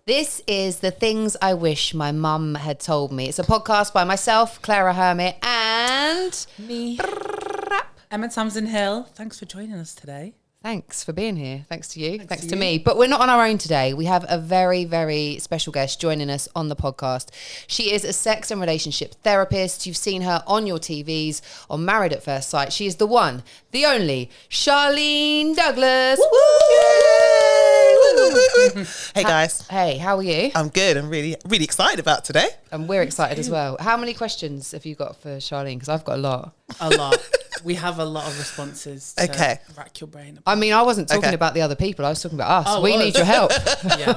This is The Things I Wish My Mum Had Told Me. It's a podcast by myself, Clara Hermit, and... me, Emma Thompson-Hill. Thanks for joining us today. Thanks for being here. Thanks to you. Thanks to me. But we're not on our own today. We have a very, very special guest joining us on the podcast. She is a sex and relationship therapist. You've seen her on your TVs, on Married at First Sight. She is the one, the only, Charlene Douglas. Woo! Hey guys. Hey, how are you? I'm good. I'm really excited about today. And we're excited as well. How many questions have you got for Charlene? Because I've got a lot. A lot. We have a lot of responses to rack your brain about. I mean, I wasn't talking about the other people. I was talking about us. We need your help. Yeah.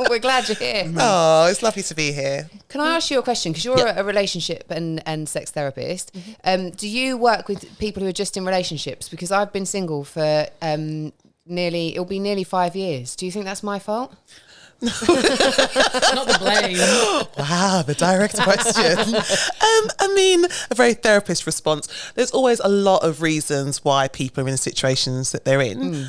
We're glad you're here. Oh, it's lovely to be here. Can I ask you a question? Because you're a relationship and sex therapist. Mm-hmm. Do you work with people who are just in relationships? Because I've been single for it'll be nearly 5 years. Do you think that's my fault? Not the blame. Wow, the direct question. I mean, a very therapist response. There's always a lot of reasons why people are in the situations that they're in.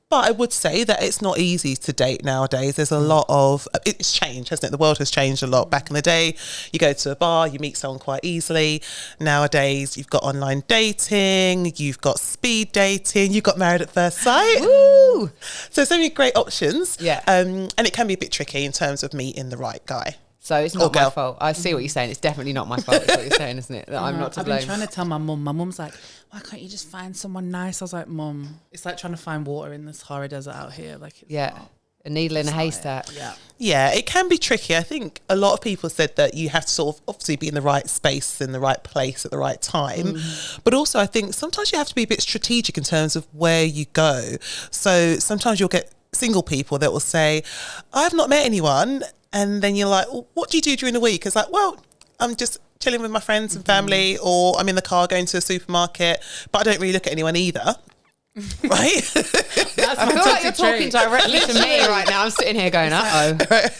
But I would say that it's not easy to date nowadays. There's a lot of, it's changed, hasn't it? The world has changed a lot. Back in the day, you go to a bar, you meet someone quite easily. Nowadays, you've got online dating, you've got speed dating, you've got Married at First Sight. Woo! So many great options. Yeah. And it can be a bit tricky in terms of meeting the right guy. So it's not my fault. I see what you're saying. It's definitely not my fault. It's what you're saying, isn't it? That I'm not to blame. I've been trying to tell my mum. My mum's like, why can't you just find someone nice? I was like, Mum, it's like trying to find water in this horror desert out here. Like, it's a needle in a haystack. Yeah, it can be tricky. I think a lot of people said that you have to sort of obviously be in the right space, in the right place at the right time. But also I think sometimes you have to be a bit strategic in terms of where you go. So sometimes you'll get single people that will say, I've not met anyone. And then you're like, well, what do you do during the week? It's like, well, I'm just chilling with my friends and family, or I'm in the car going to a supermarket, but I don't really look at anyone either. Right? I feel like you're talking directly to me right now. I'm sitting here going, uh-oh.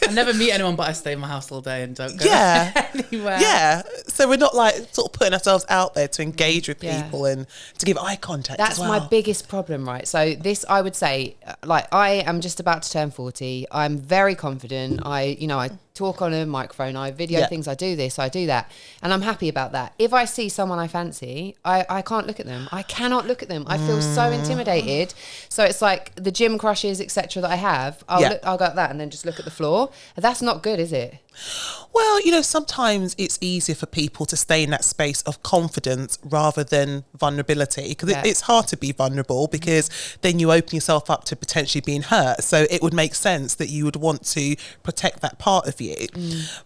I never meet anyone, but I stay in my house all day and don't go anywhere. Yeah. So we're not like sort of putting ourselves out there to engage with people and to give eye contact That's as well. my biggest problem, right? So this, I would say, like, I am just about to turn 40. I'm very confident. I talk on a microphone, I video things, I do this, I do that, and I'm happy about that. If I see someone I fancy, I can't look at them. I cannot look at them. I feel so intimidated. So it's like the gym crushes, etc. that I have, I'll go at that and then just look at the floor. That's not good, is it? Well, sometimes it's easier for people to stay in that space of confidence rather than vulnerability, because it's hard to be vulnerable because then you open yourself up to potentially being hurt. So it would make sense that you would want to protect that part of you.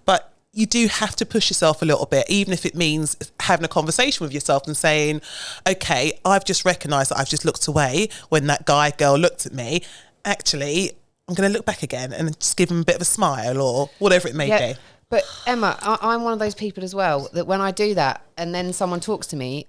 But you do have to push yourself a little bit, even if it means having a conversation with yourself and saying, okay, I've just recognised that I've just looked away when that girl looked at me. Actually, I'm going to look back again and just give them a bit of a smile or whatever it may be. But Emma, I'm one of those people as well that when I do that and then someone talks to me,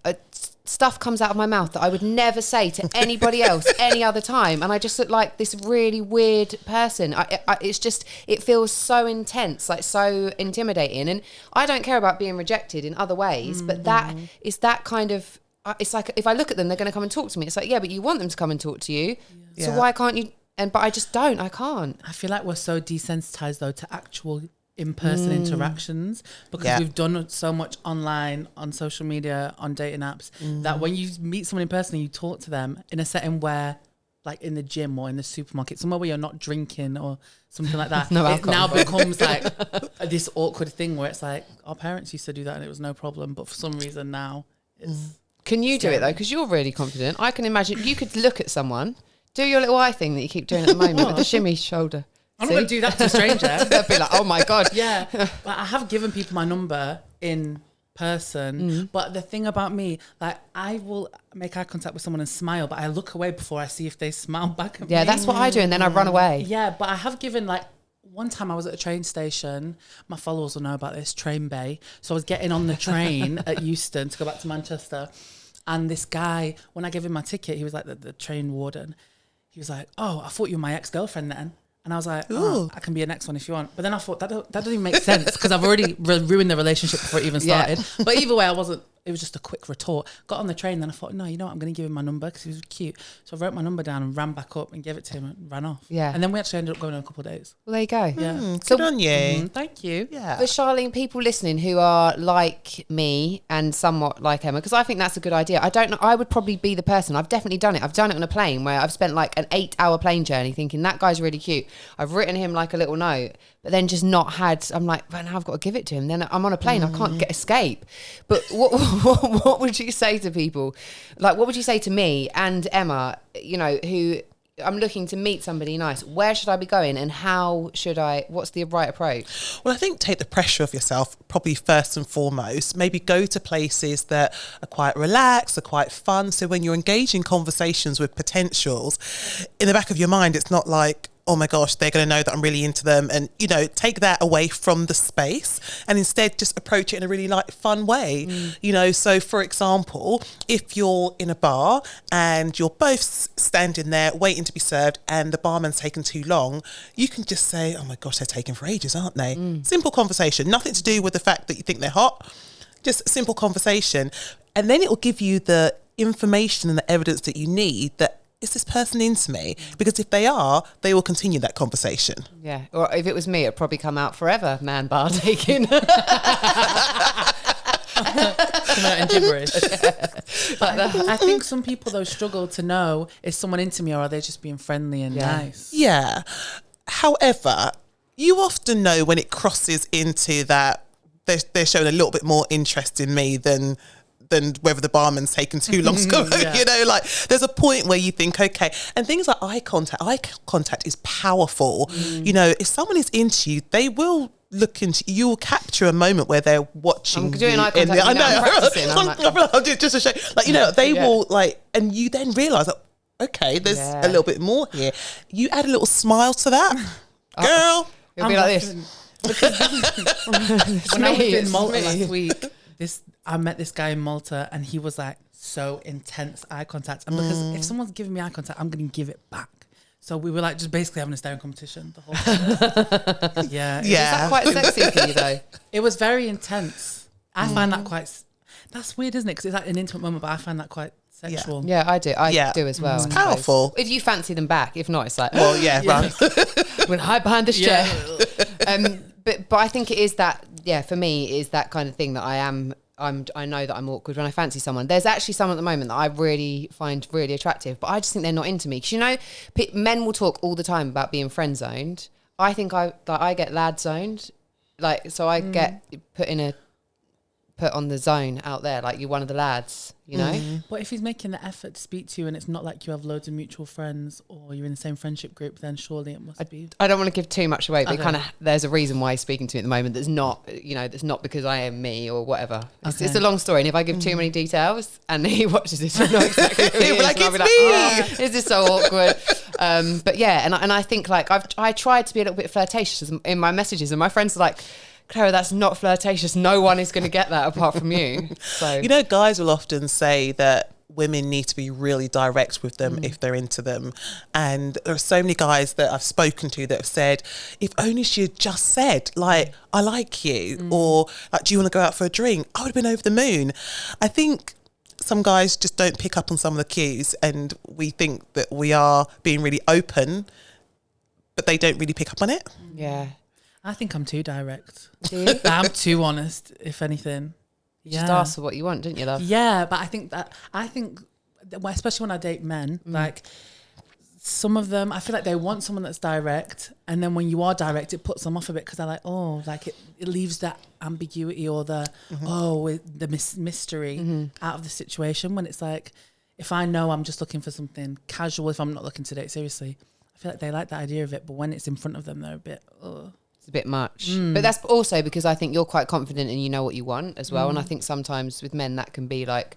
stuff comes out of my mouth that I would never say to anybody else any other time, and I just look like this really weird person. It feels so intense, like so intimidating, and I don't care about being rejected in other ways, but that is that kind of. It's like if I look at them, they're going to come and talk to me. It's like, yeah, but you want them to come and talk to you, so why can't you? But I just don't. I can't. I feel like we're so desensitized though to actual in-person interactions, because we've done so much online, on social media, on dating apps, that when you meet someone in person and you talk to them in a setting where, like in the gym or in the supermarket, somewhere where you're not drinking or something like that, it now becomes like this awkward thing where it's like, our parents used to do that and it was no problem, but for some reason now it's Can you do it though? Because you're really confident. I can imagine you could look at someone, do your little eye thing that you keep doing at the moment with the shimmy shoulder. I'm not going to do that to a stranger. They'll be like, oh my God. Yeah. But I have given people my number in person. But the thing about me, like, I will make eye contact with someone and smile, but I look away before I see if they smile back at me. Yeah, that's what I do. And then I run away. Yeah, but I have given, like, one time I was at a train station. My followers will know about this, Train Bay. So I was getting on the train at Euston to go back to Manchester. And this guy, when I gave him my ticket, he was like the train warden. He was like, oh, I thought you were my ex-girlfriend then. And I was like, I can be your next one if you want. But then I thought that doesn't even make sense, because I've already ruined the relationship before it even started. But either way, I wasn't it was just a quick retort. Got on the train, then I thought, no, you know what, I'm going to give him my number because he was cute. So I wrote my number down and ran back up and gave it to him and ran off. Yeah. And then we actually ended up going on a couple of days. Well, there you go. Yeah. Good on you. Thank you. Yeah. But Charlene, people listening who are like me and somewhat like Emma, because I think that's a good idea. I don't know. I would probably be the person. I've definitely done it. I've done it on a plane where I've spent like an 8-hour plane journey thinking that guy's really cute. I've written him like a little note, but then just not had. I'm like, well, now I've got to give it to him. Then I'm on a plane. I can't escape. But what would you say to people? Like, what would you say to me and Emma? You know, who I'm looking to meet somebody nice. Where should I be going, and how should I? What's the right approach? Well, I think take the pressure off yourself, probably first and foremost. Maybe go to places that are quite relaxed, are quite fun. So when you're engaging conversations with potentials, in the back of your mind, it's not like, oh my gosh, they're going to know that I'm really into them. And, you know, take that away from the space and instead just approach it in a really like fun way. You know, so for example, if you're in a bar and you're both standing there waiting to be served and the barman's taken too long, you can just say, oh my gosh, they're taking for ages, aren't they? Simple conversation, nothing to do with the fact that you think they're hot, just a simple conversation. And then it will give you the information and the evidence that you need that, is this person into me? Because if they are, they will continue that conversation. Yeah. Or if it was me, it'd probably come out forever, man bar taking. And gibberish. I think some people though struggle to know, is someone into me or are they just being friendly and nice? Yeah. However, you often know when it crosses into that they're showing a little bit more interest in me than whether the barman's taken too long to go. You know, like there's a point where you think, okay, and things like eye contact is powerful. You know, if someone is into you, they will look into you, will capture a moment where they're watching. I'm doing eye contact. I know. I'm practicing. I'm like, I'll do it just to show. Like, you know, they will like, and you then realise that, okay, there's a little bit more here. You add a little smile to that, girl. It'll be like this. When I was in Malta last week, I met this guy in Malta and he was like so intense eye contact. And because if someone's giving me eye contact, I'm going to give it back. So we were like just basically having a staring competition the whole time. Yeah. Is that quite sexy for you though? It was very intense. I find that quite, that's weird, isn't it? Because it's like an intimate moment, but I find that quite sexual. Yeah, I do. I do as well. It's powerful. If you fancy them back, if not, it's like, well, right. We'll hide behind this chair. But I think it is that, for me, it is that kind of thing that I know that I'm awkward when I fancy someone. There's actually someone at the moment that I really find really attractive, but I just think they're not into me. Because, you know, men will talk all the time about being friend zoned. I think I get lad zoned. Like, so I get put on the zone out there, like you're one of the lads, you know? But if he's making the effort to speak to you and it's not like you have loads of mutual friends or you're in the same friendship group, then surely it must be. I don't want to give too much away, but there's a reason why he's speaking to me at the moment that's not, you know, that's not because I am me or whatever. It's a long story, and if I give too many details and he watches it, he'll know exactly who he is. Like, and I'll be like, this is so awkward. But yeah, and I think like I tried to be a little bit flirtatious in my messages, and my friends are like, Clara, that's not flirtatious. No one is going to get that apart from you. So, you know, guys will often say that women need to be really direct with them if they're into them. And there are so many guys that I've spoken to that have said, if only she had just said, like, I like you, or like, do you want to go out for a drink? I would have been over the moon. I think some guys just don't pick up on some of the cues, and we think that we are being really open, but they don't really pick up on it. Yeah. I think I'm too direct. Do you? I'm too honest, if anything. You just ask for what you want, didn't you, love? Yeah, but I think especially when I date men, like some of them, I feel like they want someone that's direct, and then when you are direct, it puts them off a bit because they're like, oh, like it leaves that ambiguity or the mystery out of the situation. When it's like, if I know I'm just looking for something casual, if I'm not looking to date seriously, I feel like they like the idea of it, but when it's in front of them, they're a bit, a bit much. But that's also because I think you're quite confident and you know what you want as well. And I think sometimes with men that can be like,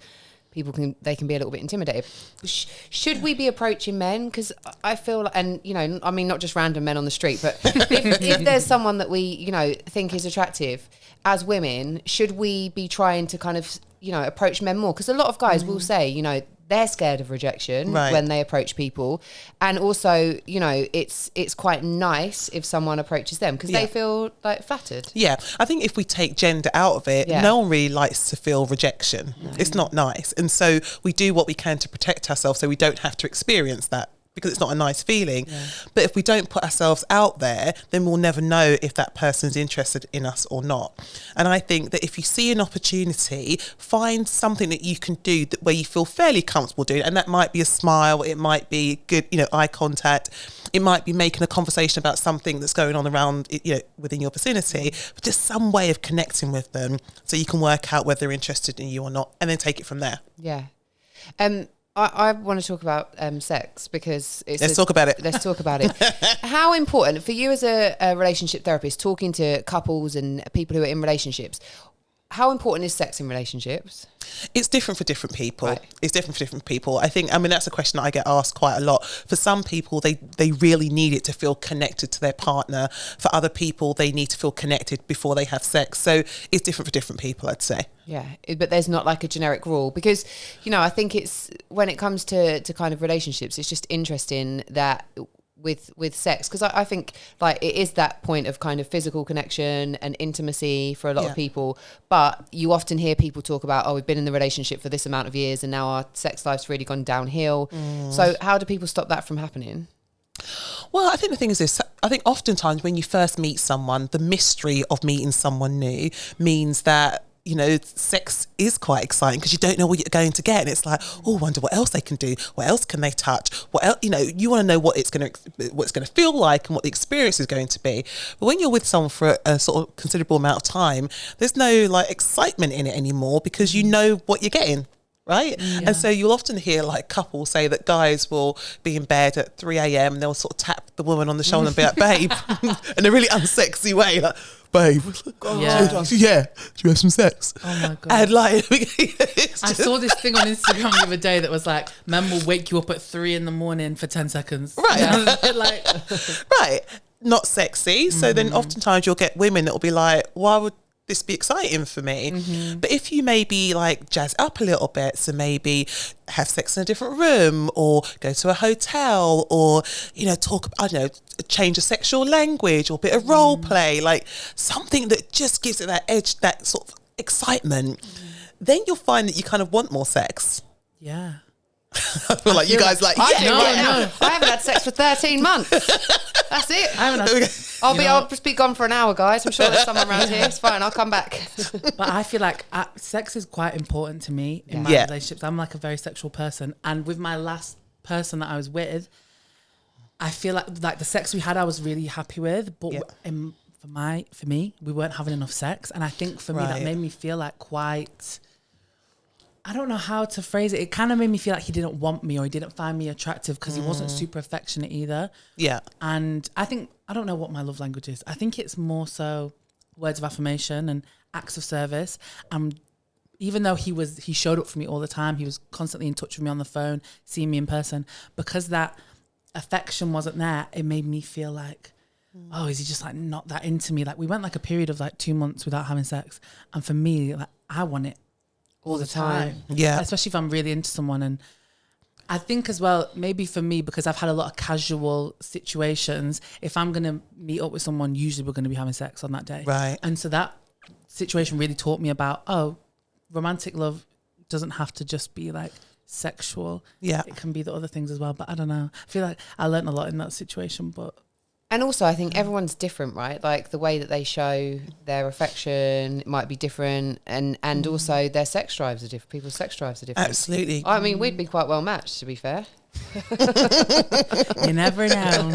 they can be a little bit intimidated. Should we be approaching men? Because I feel like, and you know, I mean, not just random men on the street, but if there's someone that we, you know, think is attractive as women, should we be trying to kind of, you know, approach men more? Because a lot of guys will say, you know, they're scared of rejection Right. when they approach people. And also, you know, it's quite nice if someone approaches them because they feel like flattered. Yeah, I think if we take gender out of it, no one really likes to feel rejection. No. It's not nice. And so we do what we can to protect ourselves so we don't have to experience that, because it's not a nice feeling. Yeah. But if we don't put ourselves out there, then we'll never know if that person's interested in us or not. And I think that if you see an opportunity, find something that you can do that where you feel fairly comfortable doing. And that might be a smile, it might be good, you know, eye contact, it might be making a conversation about something that's going on around, you know, within your vicinity, but just some way of connecting with them so you can work out whether they're interested in you or not, and then take it from there. Yeah. I want to talk about sex because Let's talk about it. Let's talk about it. How important for you as a relationship therapist, talking to couples and people who are in relationships, how important is sex in relationships? It's different for different people. Right. It's different for different people. I think, I mean, that's a question that I get asked quite a lot. For some people, they really need it to feel connected to their partner. For other people, they need to feel connected before they have sex. So it's different for different people, I'd say. Yeah, but there's not like a generic rule because, you know, I think it's, when it comes to kind of relationships, it's just interesting that with sex, because I think like it is that point of kind of physical connection and intimacy for a lot of people, but you often hear people talk about, oh, we've been in the relationship for this amount of years and now our sex life's really gone downhill. So how do people stop that from happening? Well, I think the thing is this, I think oftentimes when you first meet someone, the mystery of meeting someone new means that, you know, sex is quite exciting because you don't know what you're going to get. And it's like, oh, I wonder what else they can do. What else can they touch? What else, you know, you want to know what it's going to feel like and what the experience is going to be. But when you're with someone for a sort of considerable amount of time, there's no like excitement in it anymore because you know what you're getting. Right. Yeah. And so you'll often hear like couples say that guys will be in bed at 3 a.m. and they'll sort of tap the woman on the shoulder and be like, babe, in a really unsexy way, like, babe, do you have some sex? Oh my God. And like, I saw this thing on Instagram the other day that was like, men will wake you up at 3 a.m. for 10 seconds. Right. Like, right. Not sexy. So then oftentimes you'll get women that will be like, why would this be exciting for me? But if you maybe like jazz up a little bit, so maybe have sex in a different room or go to a hotel or, you know, talk, I don't know, change a sexual language or a bit of role play, like something that just gives it that edge, that sort of excitement, then you'll find that you kind of want more sex. Yeah. I feel like you guys like, no. I haven't had sex for 13 months. That's it. I haven't had I'll just be gone for an hour, guys. I'm sure there's someone around here. It's fine. I'll come back. But I feel like sex is quite important to me in my relationships. I'm like a very sexual person. And with my last person that I was with, I feel like the sex we had, I was really happy with. But for me, we weren't having enough sex. And I think for me, that made me feel like quite... I don't know how to phrase it. It kind of made me feel like he didn't want me or he didn't find me attractive because he wasn't super affectionate either. Yeah. And I don't know what my love language is. I think it's more so words of affirmation and acts of service. Even though he showed up for me all the time, he was constantly in touch with me on the phone, seeing me in person. Because that affection wasn't there, it made me feel like, oh, is he just like not that into me? Like we went like a period of like 2 months without having sex. And for me, like I want it all the time. Yeah. Especially if I'm really into someone. And I think as well, maybe for me, because I've had a lot of casual situations, if I'm going to meet up with someone, usually we're going to be having sex on that day. Right. And so that situation really taught me about, romantic love doesn't have to just be like sexual. Yeah. It can be the other things as well. But I don't know. I feel like I learned a lot in that situation, but... And also, I think everyone's different, right? Like the way that they show their affection might be different, and also their sex drives are different. People's sex drives are different. Absolutely. I mean, we'd be quite well matched, to be fair. You never know.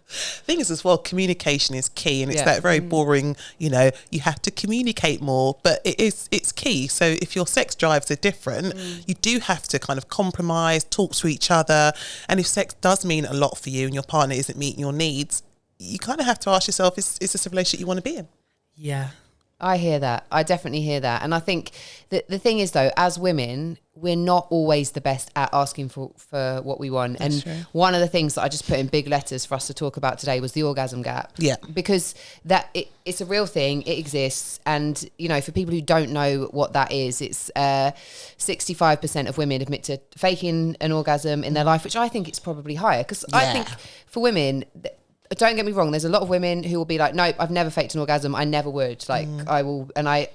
Thing is as well, communication is key, and it's that very boring, you know, you have to communicate more, but it's key. So if your sex drives are different, you do have to kind of compromise, talk to each other, and if sex does mean a lot for you and your partner isn't meeting your needs, you kind of have to ask yourself, is this a relationship you want to be in? Yeah. I hear that. I definitely hear that. And I think that the thing is, though, as women, we're not always the best at asking for what we want. That's and true. One of the things that I just put in big letters for us to talk about today was the orgasm gap. Yeah. Because it's a real thing. It exists. And, you know, for people who don't know what that is, it's 65% of women admit to faking an orgasm in their life, which I think it's probably higher. Because I think for women... Don't get me wrong, there's a lot of women who will be like, nope, I've never faked an orgasm. I never would. Like, I will, and I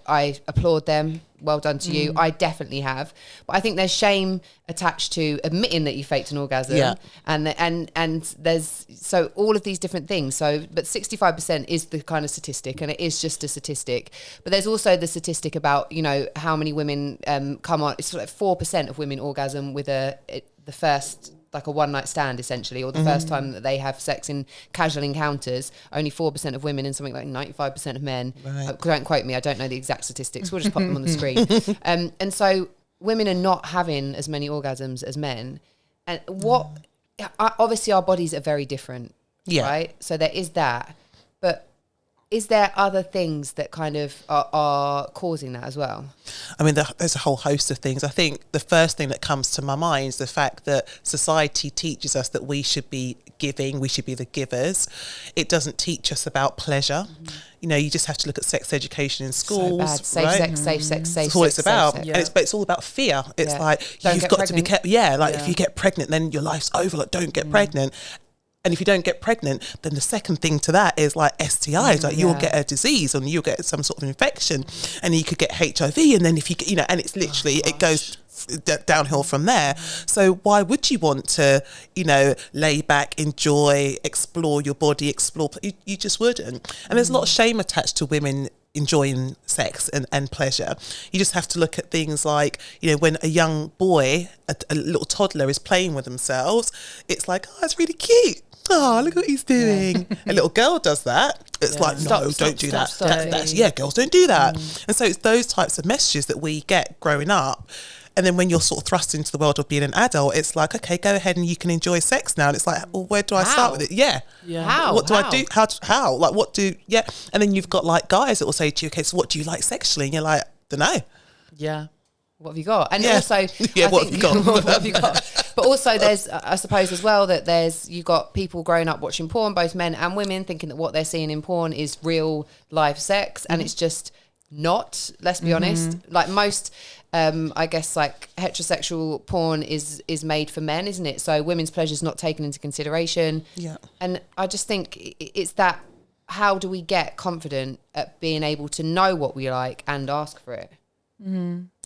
applaud them. Well done to you. I definitely have. But I think there's shame attached to admitting that you faked an orgasm. Yeah. And there's, so all of these different things. So, but 65% is the kind of statistic, and it is just a statistic. But there's also the statistic about, you know, how many women come on, it's like 4% of women orgasm with the first, like a one night stand essentially, or the first time that they have sex in casual encounters. Only 4% of women and something like 95% of men. Right. Don't quote me, I don't know the exact statistics. We'll just pop them on the screen. And so women are not having as many orgasms as men. And obviously our bodies are very different, right? So there is that. But is there other things that kind of are causing that as well? I mean, there's a whole host of things. I think the first thing that comes to my mind is the fact that society teaches us that we should be giving, we should be the givers. It doesn't teach us about pleasure. You know, you just have to look at sex education in schools. So bad. Safe sex, safe sex, safe That's all sex, it's about. safe sex. And it's all about fear. It's like, you've got to be careful. If you get pregnant, then your life's over. Like, don't get pregnant. And if you don't get pregnant, then the second thing to that is like STIs, like you'll get a disease and you'll get some sort of infection, and you could get HIV. And then if you get, you know, and it's literally, it goes downhill from there. So why would you want to, you know, lay back, enjoy, explore your body, you just wouldn't. And there's a lot of shame attached to women enjoying sex and pleasure. You just have to look at things like, you know, when a young boy, a little toddler is playing with themselves, it's like, oh, it's really cute. Oh, look what he's doing. A little girl does that. It's like, no, don't do that. Girls don't do that. And so it's those types of messages that we get growing up. And then when you're sort of thrust into the world of being an adult, it's like, okay, go ahead and you can enjoy sex now. And it's like, well, where do I start with it? How? What do I do? How? Like, what do, And then you've got like guys that will say to you, okay, so what do you like sexually? And you're like, don't know. Yeah. What have you got? And also, what have you got? What have you got? But also there's, I suppose as well, that you've got people growing up watching porn, both men and women, thinking that what they're seeing in porn is real live sex. And it's just not, let's be honest. Like most, I guess like heterosexual porn is made for men, isn't it? So women's pleasure is not taken into consideration. Yeah. And I just think it's that, how do we get confident at being able to know what we like and ask for it?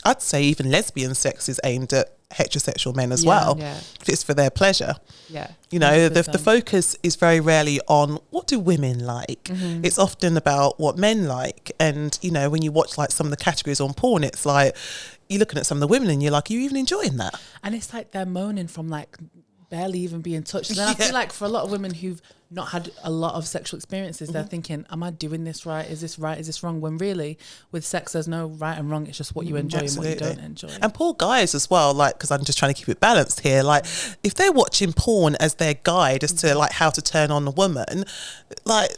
I'd say even lesbian sex is aimed at heterosexual men as well. Yeah. It's for their pleasure. Yeah. You know, the focus is very rarely on what do women like. It's often about what men like. And, you know, when you watch like some of the categories on porn, it's like you're looking at some of the women and you're like, are you even enjoying that? And it's like they're moaning from like barely even being touched. And then I feel like for a lot of women who've not had a lot of sexual experiences, they're thinking, am I doing this right? Is this right? Is this wrong? When really with sex, there's no right and wrong. It's just what you enjoy and what you don't enjoy. And poor guys as well, like, because I'm just trying to keep it balanced here. Like if they're watching porn as their guide as to like how to turn on a woman, like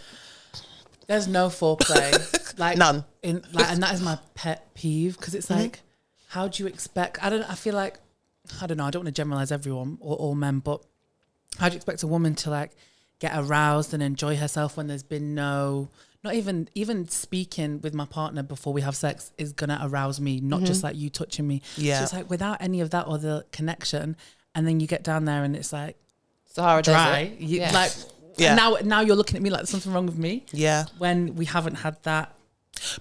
there's no foreplay. Like none. And that is my pet peeve, because it's like, how do you expect, I don't know, I don't want to generalize everyone or all men, but how do you expect a woman to like get aroused and enjoy herself when there's been not even speaking with my partner before we have sex is gonna arouse me, not just like you touching me. So it's like without any of that other connection, and then you get down there and it's like Sahara dry. Desert. Now you're looking at me like there's something wrong with me. Yeah. When we haven't had that.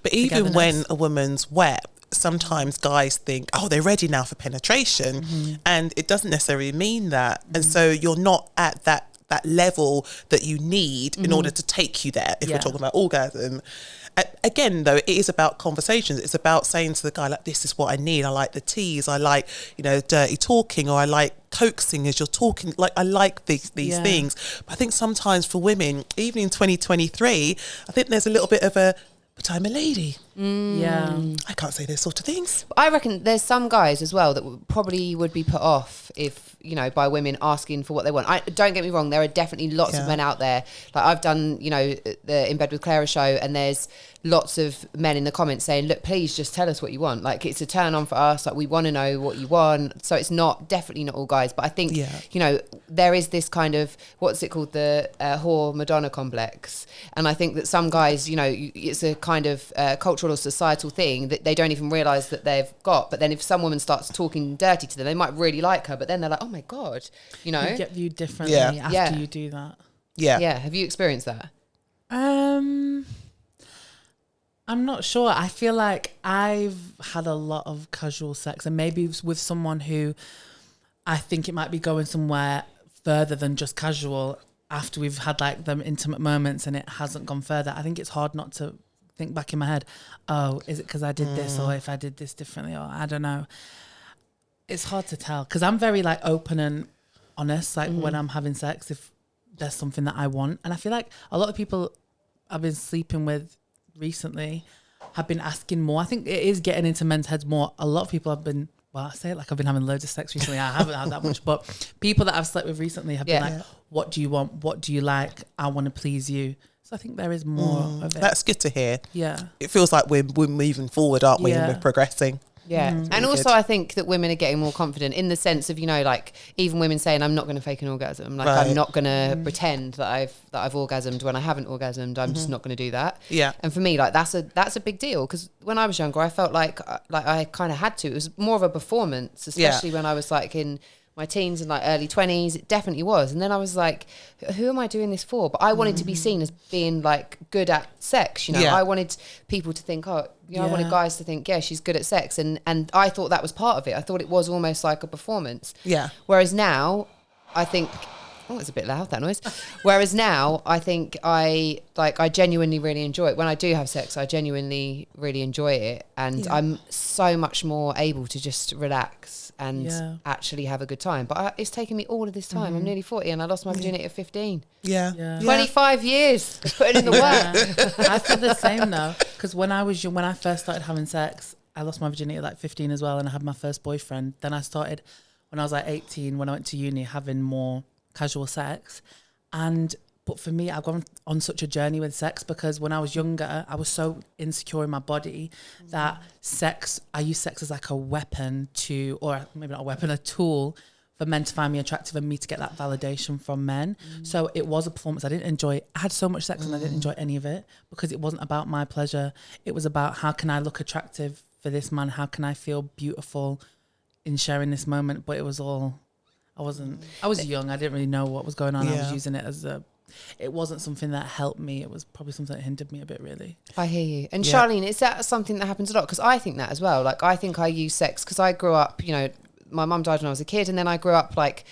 But even when a woman's wet, sometimes guys think, oh, they're ready now for penetration, and it doesn't necessarily mean that. And so you're not at that level that you need in order to take you there, if we're talking about orgasm. Again, though, it is about conversations. It's about saying to the guy, like, this is what I need. I like the tease. I like, you know, dirty talking, or I like coaxing as you're talking. Like, I like these things. But I think sometimes for women, even in 2023, I think there's a little bit of a, but I'm a lady. I can't say those sort of things. I reckon there's some guys as well that probably would be put off if you know, by women asking for what they want. Don't get me wrong, there are definitely lots of men out there. Like I've done, you know, the In Bed with Clara show, and there's lots of men in the comments saying, look, please just tell us what you want. Like, it's a turn on for us. Like, we want to know what you want. So it's definitely not all guys. But I think, you know, there is this kind of, what's it called? The whore Madonna complex. And I think that some guys, you know, it's a kind of cultural or societal thing that they don't even realise that they've got. But then if some woman starts talking dirty to them, they might really like her. But then they're like, oh my God, you know. You get viewed differently after you do that. Yeah. Yeah. Have you experienced that? I'm not sure. I feel like I've had a lot of casual sex, and maybe with someone who I think it might be going somewhere further than just casual after we've had like them intimate moments and it hasn't gone further. I think it's hard not to think back in my head, oh, is it because I did this, or if I did this differently, or I don't know. It's hard to tell because I'm very like open and honest, like when I'm having sex, if there's something that I want. And I feel like a lot of people I've been sleeping with recently have been asking more. I think it is getting into men's heads more. A lot of people have been, well, I say it like I've been having loads of sex recently. I haven't had that much, but people that I've slept with recently have been like, what do you want? What do you like? I want to please you. So I think there is more of it. That's good to hear. Yeah. It feels like we're moving forward, aren't we? And we're progressing. Yeah. And also I think that women are getting more confident in the sense of, you know, like even women saying, I'm not going to fake an orgasm. Like I'm not going to pretend that I've orgasmed when I haven't orgasmed. I'm just not going to do that. Yeah. And for me, like that's a big deal, because when I was younger, I felt like I kind of had to. It was more of a performance, especially when I was like in my teens and like early 20s. It definitely was. And then I was like, who am I doing this for? But I wanted to be seen as being like good at sex, you know. I wanted people to think, oh, you know, I wanted guys to think, yeah, she's good at sex. And I thought that was part of it. I thought it was almost like a performance. Yeah. Whereas now I think, oh, it's a bit loud, that noise. Whereas now I think I genuinely really enjoy it. When I do have sex, I genuinely really enjoy it. And I'm so much more able to just relax and actually have a good time. But it's taken me all of this time. I'm nearly 40 and I lost my virginity at 15. 25 years of putting in the work. I feel the same though, because when I was young, when I first started having sex, I lost my virginity at like 15 as well, and I had my first boyfriend. Then I started when I was like 18, when I went to uni, having more casual sex. But for me, I've gone on such a journey with sex, because when I was younger, I was so insecure in my body that I use sex as like a weapon or maybe not a weapon, a tool for men to find me attractive and me to get that validation from men. So it was a performance. I had so much sex and I didn't enjoy any of it, because it wasn't about my pleasure. It was about, how can I look attractive for this man? How can I feel beautiful in sharing this moment? But it was all, I was young. I didn't really know what was going on. I was using it as it wasn't something that helped me. It was probably something that hindered me a bit, really. I hear you. And Charlene, is that something that happens a lot? Because I think that as well. Like, I think I use sex because I grew up, you know, my mum died when I was a kid, and then I grew up like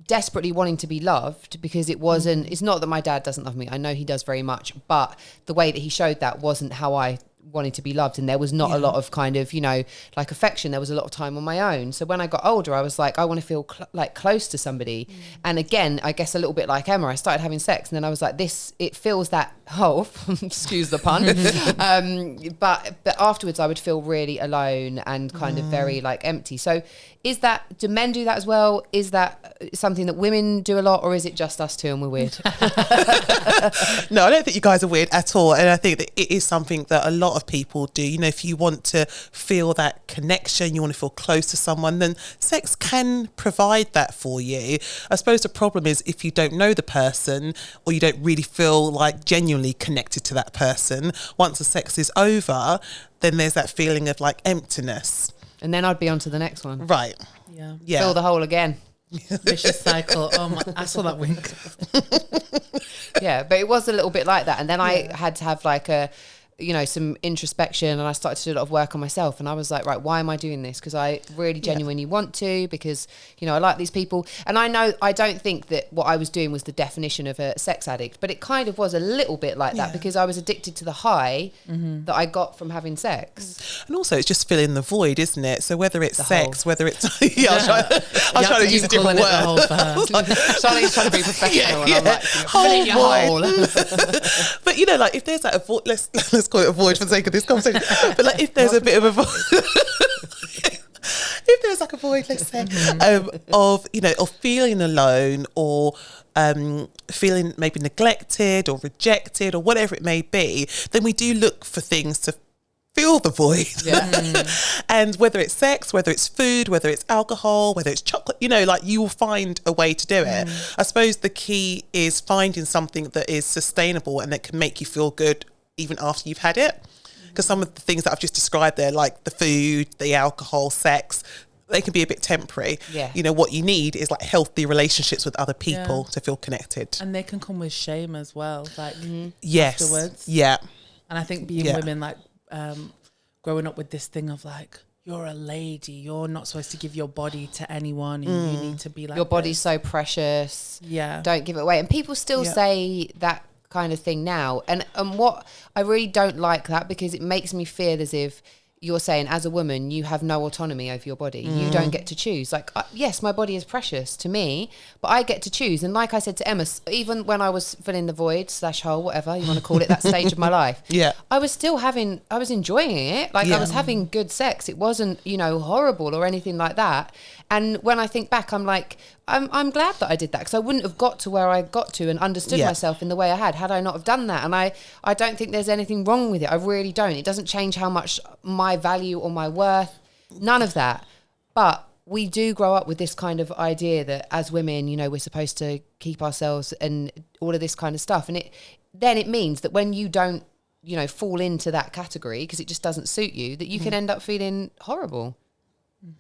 desperately wanting to be loved, because it wasn't, it's not that my dad doesn't love me. I know he does very much, but the way that he showed that wasn't how I wanted to be loved, and there was not a lot of kind of, you know, like affection. There was a lot of time on my own. So when I got older, I was like, I want to feel like close to somebody. And again, I guess a little bit like Emma, I started having sex, and then I was like, it fills that hole, excuse the pun. But afterwards I would feel really alone and kind of very like empty. So do men do that as well? Is that something that women do a lot, or is it just us two and we're weird? No, I don't think you guys are weird at all. And I think that it is something that a lot of people do. You know, if you want to feel that connection, you want to feel close to someone, then sex can provide that for you. I suppose the problem is if you don't know the person, or you don't really feel like genuinely connected to that person, once the sex is over, then there's that feeling of like emptiness. And then I'd be on to the next one. Right. Yeah. Fill the hole again. Vicious cycle. Oh my, I saw that wink. Yeah, but it was a little bit like that. And then I had to have like some introspection, and I started to do a lot of work on myself, and I was like, right, why am I doing this? Because I really genuinely want to, because, you know, I like these people. And I don't think that what I was doing was the definition of a sex addict, but it kind of was a little bit like that, because I was addicted to the high that I got from having sex. And also it's just filling the void, isn't it? So whether it's sex, whether it's I was trying to use a different word. Charlie's trying to be professional, and I'm like, filling your hole. But you know, like if there's like a void, let's call it a void for the sake of this conversation. But like if there's a bit of a void, if there's like a void, let's say, of feeling alone or feeling maybe neglected or rejected or whatever it may be, then we do look for things to fill the void. And whether it's sex, whether it's food, whether it's alcohol, whether it's chocolate, you will find a way to do it. I suppose the key is finding something that is sustainable and that can make you feel good even after you've had it. Because some of the things that I've just described there, like the food, the alcohol, sex, they can be a bit temporary. What you need is like healthy relationships with other people to feel connected. And they can come with shame as well, like And afterwards. I think being women, like growing up with this thing of like, you're a lady, you're not supposed to give your body to anyone, and you need to be like, your body's so precious, don't give it away. And people still say that kind of thing now, and what I really don't like that, because it makes me feel as if you're saying, as a woman, you have no autonomy over your body. You don't get to choose. Like, yes, my body is precious to me, but I get to choose. And like I said to Emma, even when I was filling the void / hole, whatever you want to call it, that stage of my life, I was enjoying it. Like, I was having good sex. It wasn't, horrible or anything like that. And when I think back, I'm like, I'm glad that I did that, because I wouldn't have got to where I got to and understood myself in the way I had I not have done that. And I don't think there's anything wrong with it. I really don't. It doesn't change how much my value or my worth, none of that. But we do grow up with this kind of idea that as women, we're supposed to keep ourselves and all of this kind of stuff. And it means that when you don't, fall into that category because it just doesn't suit you, that you can end up feeling horrible.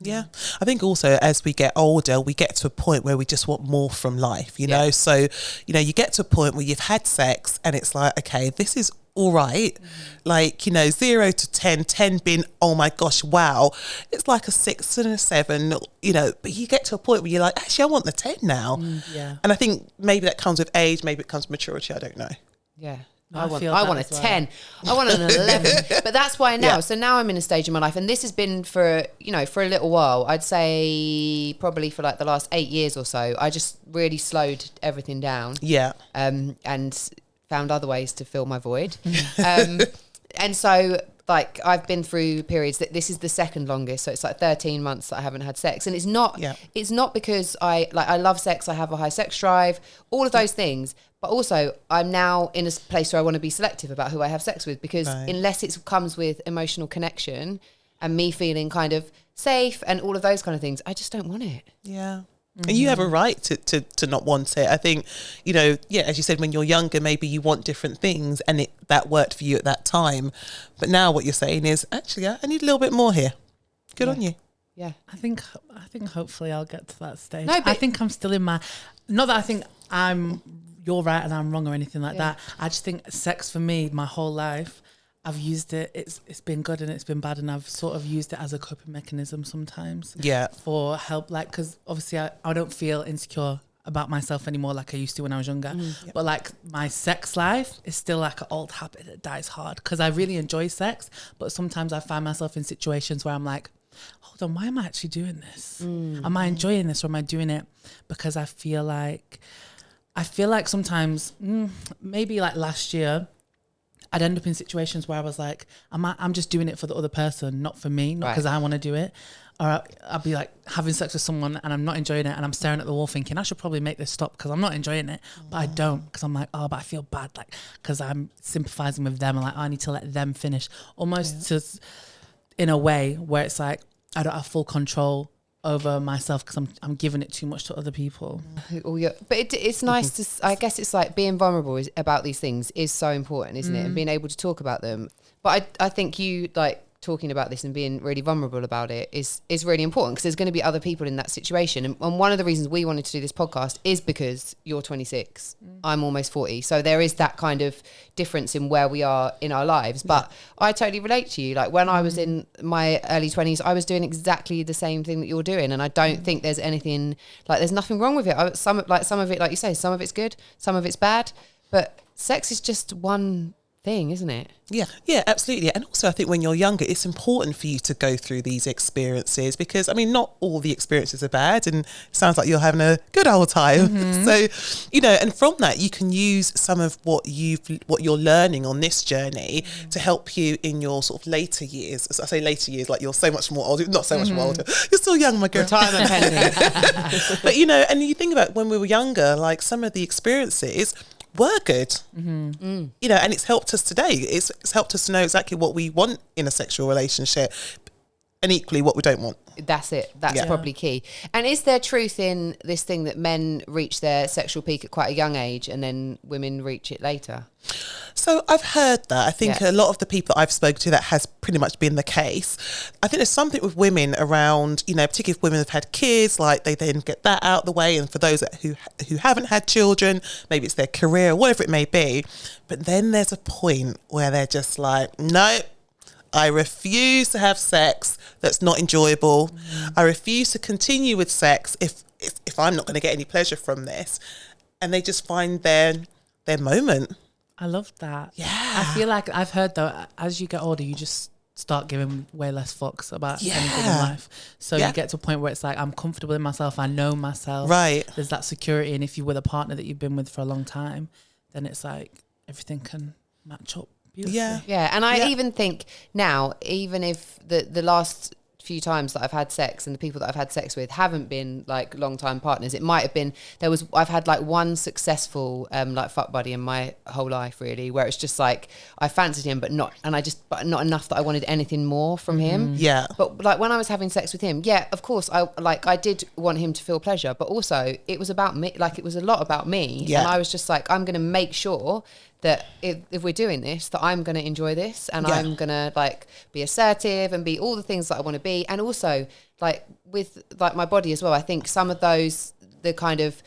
Yeah, I think also as we get older, we get to a point where we just want more from life, So, you get to a point where you've had sex and it's like, okay, this is all right. Like, 0 to 10, 10 being, oh my gosh, wow. It's like a 6 and a 7, but you get to a point where you're like, actually, I want the 10 now. And I think maybe that comes with age, maybe it comes with maturity, I don't know. Yeah. I want a 10. I want an 11. But that's why now. So now I'm in a stage in my life, and this has been for a little while. I'd say probably for like the last 8 years or so. I just really slowed everything down. And found other ways to fill my void. And so, like, I've been through periods that this is the second longest. So it's like 13 months that I haven't had sex. And it's not because I love sex. I have a high sex drive, all of those things. But also, I'm now in a place where I want to be selective about who I have sex with, because unless it comes with emotional connection and me feeling kind of safe and all of those kind of things, I just don't want it. Yeah. And you have a right to not want it. I think, as you said, when you're younger, maybe you want different things and that worked for you at that time. But now what you're saying is, actually, I need a little bit more here. Good on you. Yeah. I think hopefully I'll get to that stage. No, but I think I'm still in my, not that I think you're right and I'm wrong or anything like that. I just think sex for me, my whole life, I've used it. It's been good and it's been bad, and I've sort of used it as a coping mechanism sometimes. For help, like, because obviously I don't feel insecure about myself anymore like I used to when I was younger. But like my sex life is still like an old habit that dies hard, because I really enjoy sex, but sometimes I find myself in situations where I'm like, hold on, why am I actually doing this? Am I enjoying this, or am I doing it because I feel like sometimes, maybe like last year, I'd end up in situations where I was like, I'm just doing it for the other person, not for me, not because I want to do it. Or I'll be like having sex with someone and I'm not enjoying it, and I'm staring at the wall thinking I should probably make this stop because I'm not enjoying it. But I don't, because I'm like, but I feel bad, like, because I'm sympathizing with them and like, I need to let them finish. Almost just in a way where it's like, I don't have full control over myself because I'm giving it too much to other people. But it's nice to, I guess it's like being vulnerable about these things is so important, isn't it? And being able to talk about them. But I think you, like, talking about this and being really vulnerable about it is really important, because there's going to be other people in that situation. And one of the reasons we wanted to do this podcast is because you're 26, I'm almost 40. So there is that kind of difference in where we are in our lives. But I totally relate to you. Like, when I was in my early 20s, I was doing exactly the same thing that you're doing. And I don't think there's anything, like, there's nothing wrong with it. Some of it, like you say, some of it's good, some of it's bad. But sex is just one thing, isn't it? Yeah, absolutely. And also I think when you're younger, it's important for you to go through these experiences because, I mean, not all the experiences are bad, and it sounds like you're having a good old time. So, you know, and from that you can use some of what you're learning on this journey to help you in your sort of later years. So I say later years, like you're so much more older, not so much more older. You're still young, my girl. Retirement pending. But, you know, and you think about when we were younger, like some of the experiences were good, you know, and it's helped us today. It's helped us to know exactly what we want in a sexual relationship and equally what we don't want. That's it. That's probably key. And is there truth in this thing that men reach their sexual peak at quite a young age and then women reach it later? So I've heard that. I think a lot of the people that I've spoken to, that has pretty much been the case. I think there's something with women around, you know, particularly if women have had kids, like they then get that out of the way. And for those who haven't had children, maybe it's their career, whatever it may be. But then there's a point where they're just like, no, I refuse to have sex that's not enjoyable. I refuse to continue with sex if I'm not going to get any pleasure from this. And they just find their moment. I love that. Yeah. I feel like I've heard though, as you get older, you just start giving way less fucks about anything in life. So you get to a point where it's like, I'm comfortable in myself. I know myself. Right. There's that security. And if you're with a partner that you've been with for a long time, then it's like everything can match up beautifully. Yeah. And I even think now, even if the last few times that I've had sex and the people that I've had sex with haven't been like long time partners, it might have been, I've had like one successful like fuck buddy in my whole life really, where it's just like I fancied him but not not enough that I wanted anything more from him. But like when I was having sex with him, of course I did want him to feel pleasure, but also it was about me, like it was a lot about me. And I was just like, I'm going to make sure that if we're doing this, that I'm going to enjoy this, and I'm going to like be assertive and be all the things that I want to be. And also like with like my body as well, I think some of those, the kind of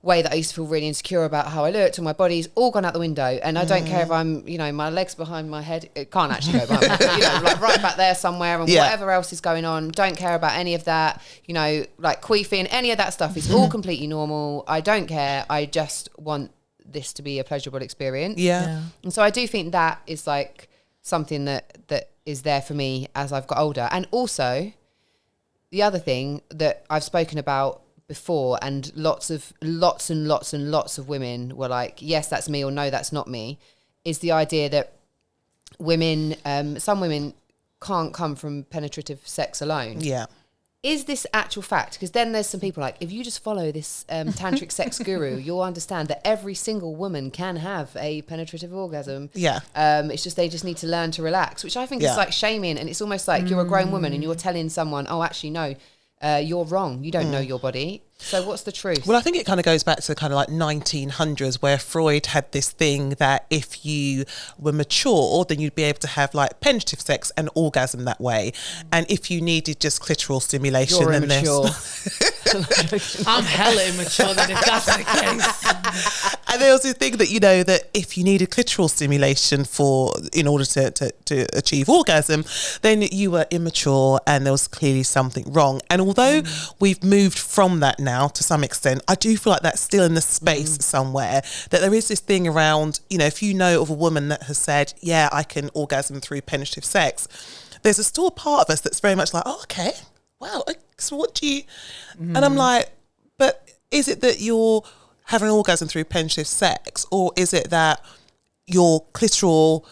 way that I used to feel really insecure about how I looked and my body's all gone out the window. And I don't care if I'm, you know, my legs behind my head, it can't actually go behind my head, you know, like right back there somewhere, and whatever else is going on, don't care about any of that, you know, like queefing, any of that stuff is all completely normal. I don't care. I just want this to be a pleasurable experience. And so I do think that is like something that is there for me as I've got older. And also the other thing that I've spoken about before, and lots of women were like, yes, that's me, or no, that's not me, is the idea that women, some women can't come from penetrative sex alone. Is this actual fact? Because then there's some people like, if you just follow this tantric sex guru, you'll understand that every single woman can have a penetrative orgasm. It's just they just need to learn to relax, which I think is like shaming, and it's almost like you're a grown woman and you're telling someone, oh, actually, no, you're wrong. You don't know your body. So what's the truth? Well, I think it kind of goes back to kind of like 1900s, where Freud had this thing that if you were mature, then you'd be able to have like penetrative sex and orgasm that way. And if you needed just clitoral stimulation, you're then immature. I'm hella immature then if that's the case. And they also think that, you know, that if you needed clitoral stimulation in order to achieve orgasm, then you were immature and there was clearly something wrong. And although we've moved from that now to some extent, I do feel like that's still in the space somewhere, that there is this thing around, you know, if you know of a woman that has said, yeah, I can orgasm through penetrative sex, there's still a part of us that's very much like, oh, okay, wow, so what do you... And I'm like, but is it that you're having an orgasm through penetrative sex, or is it that your clitoral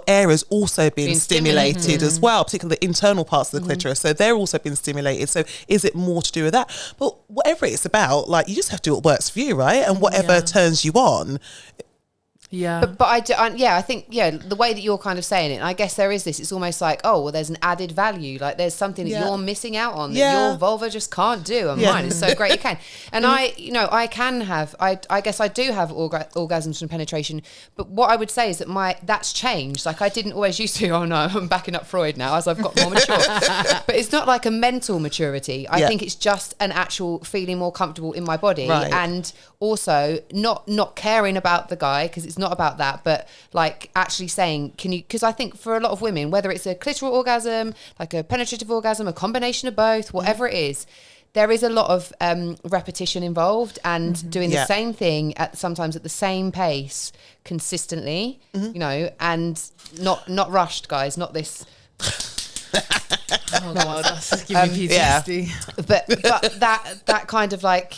area's also being stimulated as well, particularly the internal parts of the clitoris, so they're also being stimulated? So is it more to do with that? But whatever it's about, like, you just have to do what works for you, right? And whatever turns you on. But I think the way that you're kind of saying it, I guess there is this, it's almost like, oh, well, there's an added value, like there's something that you're missing out on that your vulva just can't do, and mine is so great you can. And I guess I do have orgasms from penetration, but what I would say is that that's changed. Like I didn't always used to, oh no, I'm backing up Freud now as I've got more mature. But it's not like a mental maturity. I think it's just an actual feeling more comfortable in my body, and also not caring about the guy, because it's not about that, but like actually saying, can you, because I think for a lot of women, whether it's a clitoral orgasm, like a penetrative orgasm, a combination of both, whatever it is, there is a lot of repetition involved, and doing the same thing sometimes at the same pace consistently, you know, and not rushed, guys, not this. Oh God, that's giving me PTSD. But that kind of like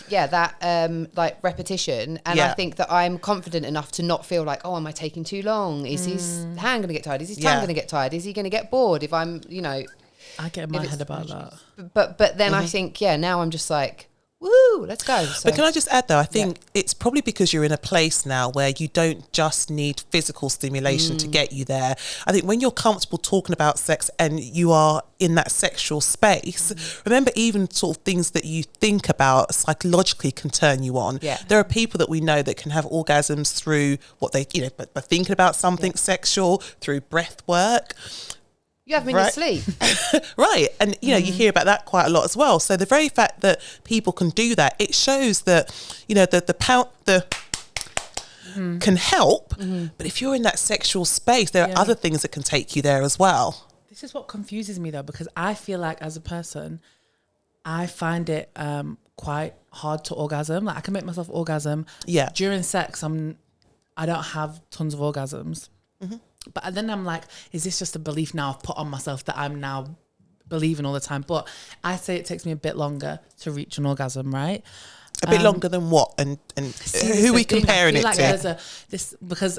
like repetition, and I think that I'm confident enough to not feel like, oh, am I taking too long? Is his hand going to get tired? Is his tongue going to get tired? Is he going to get bored if I'm, you know? I get in my head about that. But then I think now I'm just like, woo, let's go. So. But can I just add though, I think it's probably because you're in a place now where you don't just need physical stimulation to get you there. I think when you're comfortable talking about sex and you are in that sexual space, remember even sort of things that you think about psychologically can turn you on. Yeah. There are people that we know that can have orgasms through what they, you know, by thinking about something sexual, through breath work. You have me in your sleep. Right. And, you know, you hear about that quite a lot as well. So the very fact that people can do that, it shows that, you know, can help. But if you're in that sexual space, there are other things that can take you there as well. This is what confuses me though, because I feel like as a person, I find it quite hard to orgasm. Like I can make myself orgasm. Yeah. During sex, I don't have tons of orgasms. But then I'm like, is this just a belief now I've put on myself that I'm now believing all the time? But I say it takes me a bit longer to reach an orgasm, right? A bit longer than what? And who are we comparing it to? Because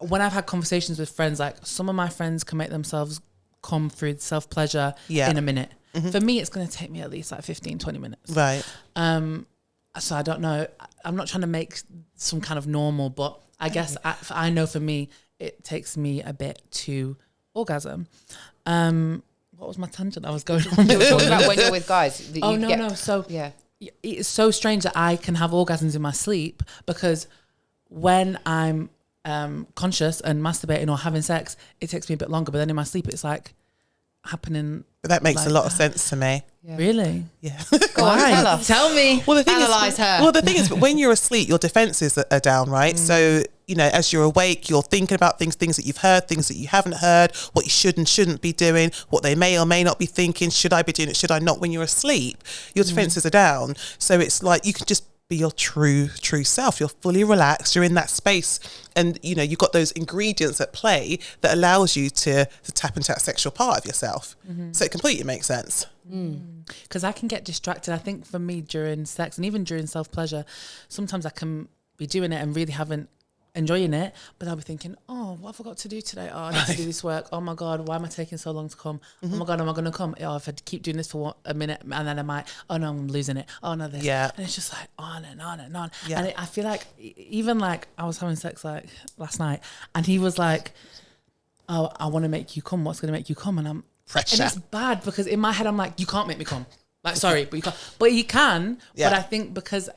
when I've had conversations with friends, like some of my friends can make themselves come through self-pleasure in a minute. For me, it's going to take me at least like 15, 20 minutes. Right. So I don't know. I'm not trying to make some kind of normal, but I guess I know for me, it takes me a bit to orgasm. What was my tangent I was going on? We were talking about when you're with guys. No. So it's so strange that I can have orgasms in my sleep, because when I'm conscious and masturbating or having sex, it takes me a bit longer. But then in my sleep, it's like happening. But that makes like a lot of sense to me. Yeah. Really? Yeah. Go on, tell me. Well, the thing Analyse her. Well, the thing is, when you're asleep, your defenses are down, right? So, you know, as you're awake, you're thinking about things that you've heard, things that you haven't heard, what you should and shouldn't be doing, what they may or may not be thinking. Should I be doing it? Should I not? When you're asleep, your defenses are down. So it's like you can just be your true self. You're fully relaxed. You're in that space, and you know you've got those ingredients at play that allows you to tap into that sexual part of yourself. So it completely makes sense. Because I can get distracted. I think for me during sex and even during self-pleasure, sometimes I can be doing it and really enjoying it, but I'll be thinking, oh, what have I got to do today? Oh, I need to do this work. Oh my God, why am I taking so long to come? Oh my God, am I going to come? Oh, if I keep doing this for a minute, and then I might, oh no, I'm losing it. Oh no, this. Yeah. And it's just like on and on and on. Yeah. And I feel like, even like I was having sex like last night, and he was like, oh, I want to make you come. What's going to make you come? And I'm, Pressure. and it's bad because in my head, I'm like, you can't make me come. Like, sorry, but you can't. But he can. Yeah. But I think because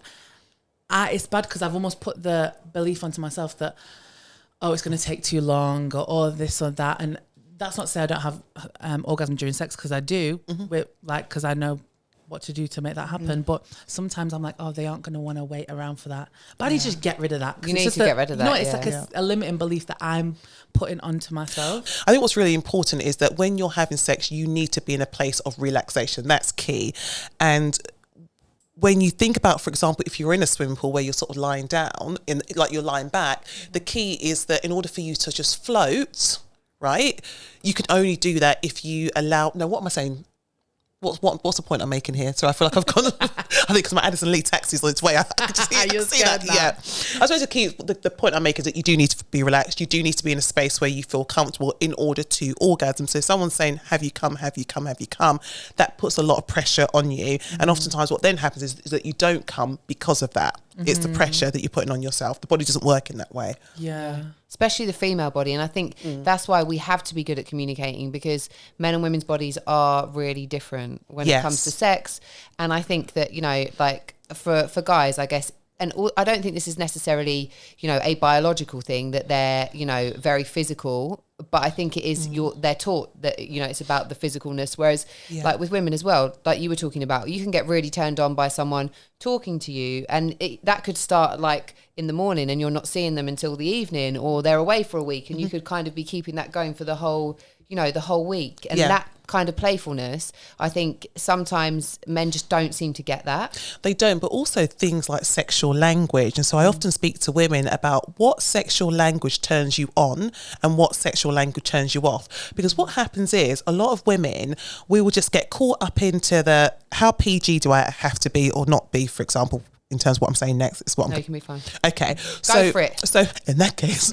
it's bad because I've almost put the belief onto myself that, oh, it's going to take too long, or this or that. And that's not to say I don't have orgasm during sex, because I do, because I know what to do to make that happen. But sometimes I'm like, oh, they aren't going to want to wait around for that. But I need to just get rid of that. You need to get rid of that. You know, it's like a limiting belief that I'm putting onto myself. I think what's really important is that when you're having sex, you need to be in a place of relaxation. That's key. And when you think about, for example, if you're in a swimming pool where you're sort of lying down, like you're lying back, the key is that in order for you to just float, right, you can only do that if you allow, no, what am I saying? What's the point I'm making here? So I feel like I've gone, I think because my Addison Lee taxi's on its way, I can just see that. Yeah. I suppose the point I make is that you do need to be relaxed. You do need to be in a space where you feel comfortable in order to orgasm. So if someone's saying, have you come, that puts a lot of pressure on you. And oftentimes what then happens is that you don't come because of that. It's the pressure that you're putting on yourself. The body doesn't work in that way. Yeah. Especially the female body. And I think that's why we have to be good at communicating, because men and women's bodies are really different when it comes to sex. And I think that, you know, like for guys, I guess, and I don't think this is necessarily, you know, a biological thing that they're, you know, very physical, but I think it is they're taught that, you know, it's about the physicalness. Whereas like with women as well, like you were talking about, you can get really turned on by someone talking to you, and that could start like in the morning and you're not seeing them until the evening, or they're away for a week and you could kind of be keeping that going for the whole, you know, the whole week. And that kind of playfulness, I think sometimes men just don't seem to get that. They don't, but also things like sexual language. And so I often speak to women about what sexual language turns you on and what sexual language turns you off. Because what happens is a lot of women, we will just get caught up into the how PG do I have to be or not be, for example, in terms of what I'm saying next. It's what No, you can be fine. Okay. Go for it. So in that case,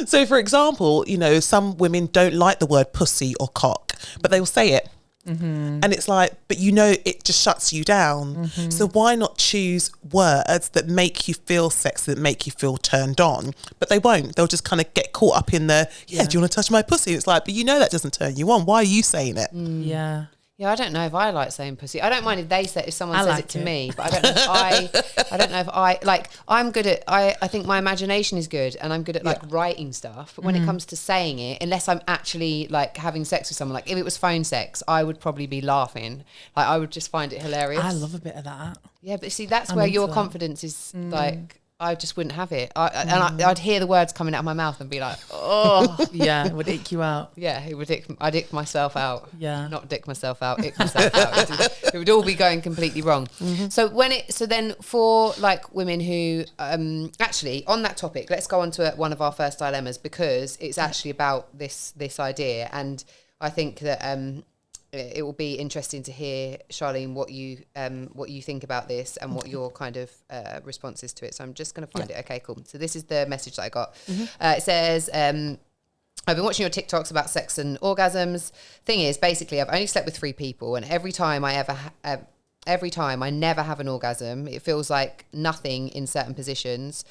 so for example, you know, some women don't like the word pussy or cock, but they will say it. And it's like, but you know, it just shuts you down. So why not choose words that make you feel sexy, that make you feel turned on? But they won't. They'll just kind of get caught up in the, do you want to touch my pussy? It's like, but you know that doesn't turn you on. Why are you saying it? Yeah. Yeah, I don't know if I like saying pussy. I don't mind if someone says it to me, but I don't know if I like. I'm good at. I think my imagination is good, and I'm good at like writing stuff. But when it comes to saying it, unless I'm actually like having sex with someone, like if it was phone sex, I would probably be laughing. Like I would just find it hilarious. I love a bit of that. Yeah, but see, that's where your confidence is like. I just wouldn't have it. I'd hear the words coming out of my mouth and be like, oh. Yeah, it would ick you out. Yeah, I'd ick myself out. Yeah. Not dick myself out, ick myself out. It would all be going completely wrong. So then for like women who, actually on that topic, let's go on to one of our first dilemmas, because it's actually about this idea. And I think that, it will be interesting to hear, Charlene, what you think about this and what your kind of responses to it. So I'm just going to find it. Okay, cool. So this is the message that I got. It says, I've been watching your TikToks about sex and orgasms. Thing is, basically, I've only slept with 3 people, and every time I never have an orgasm. It feels like nothing in certain positions.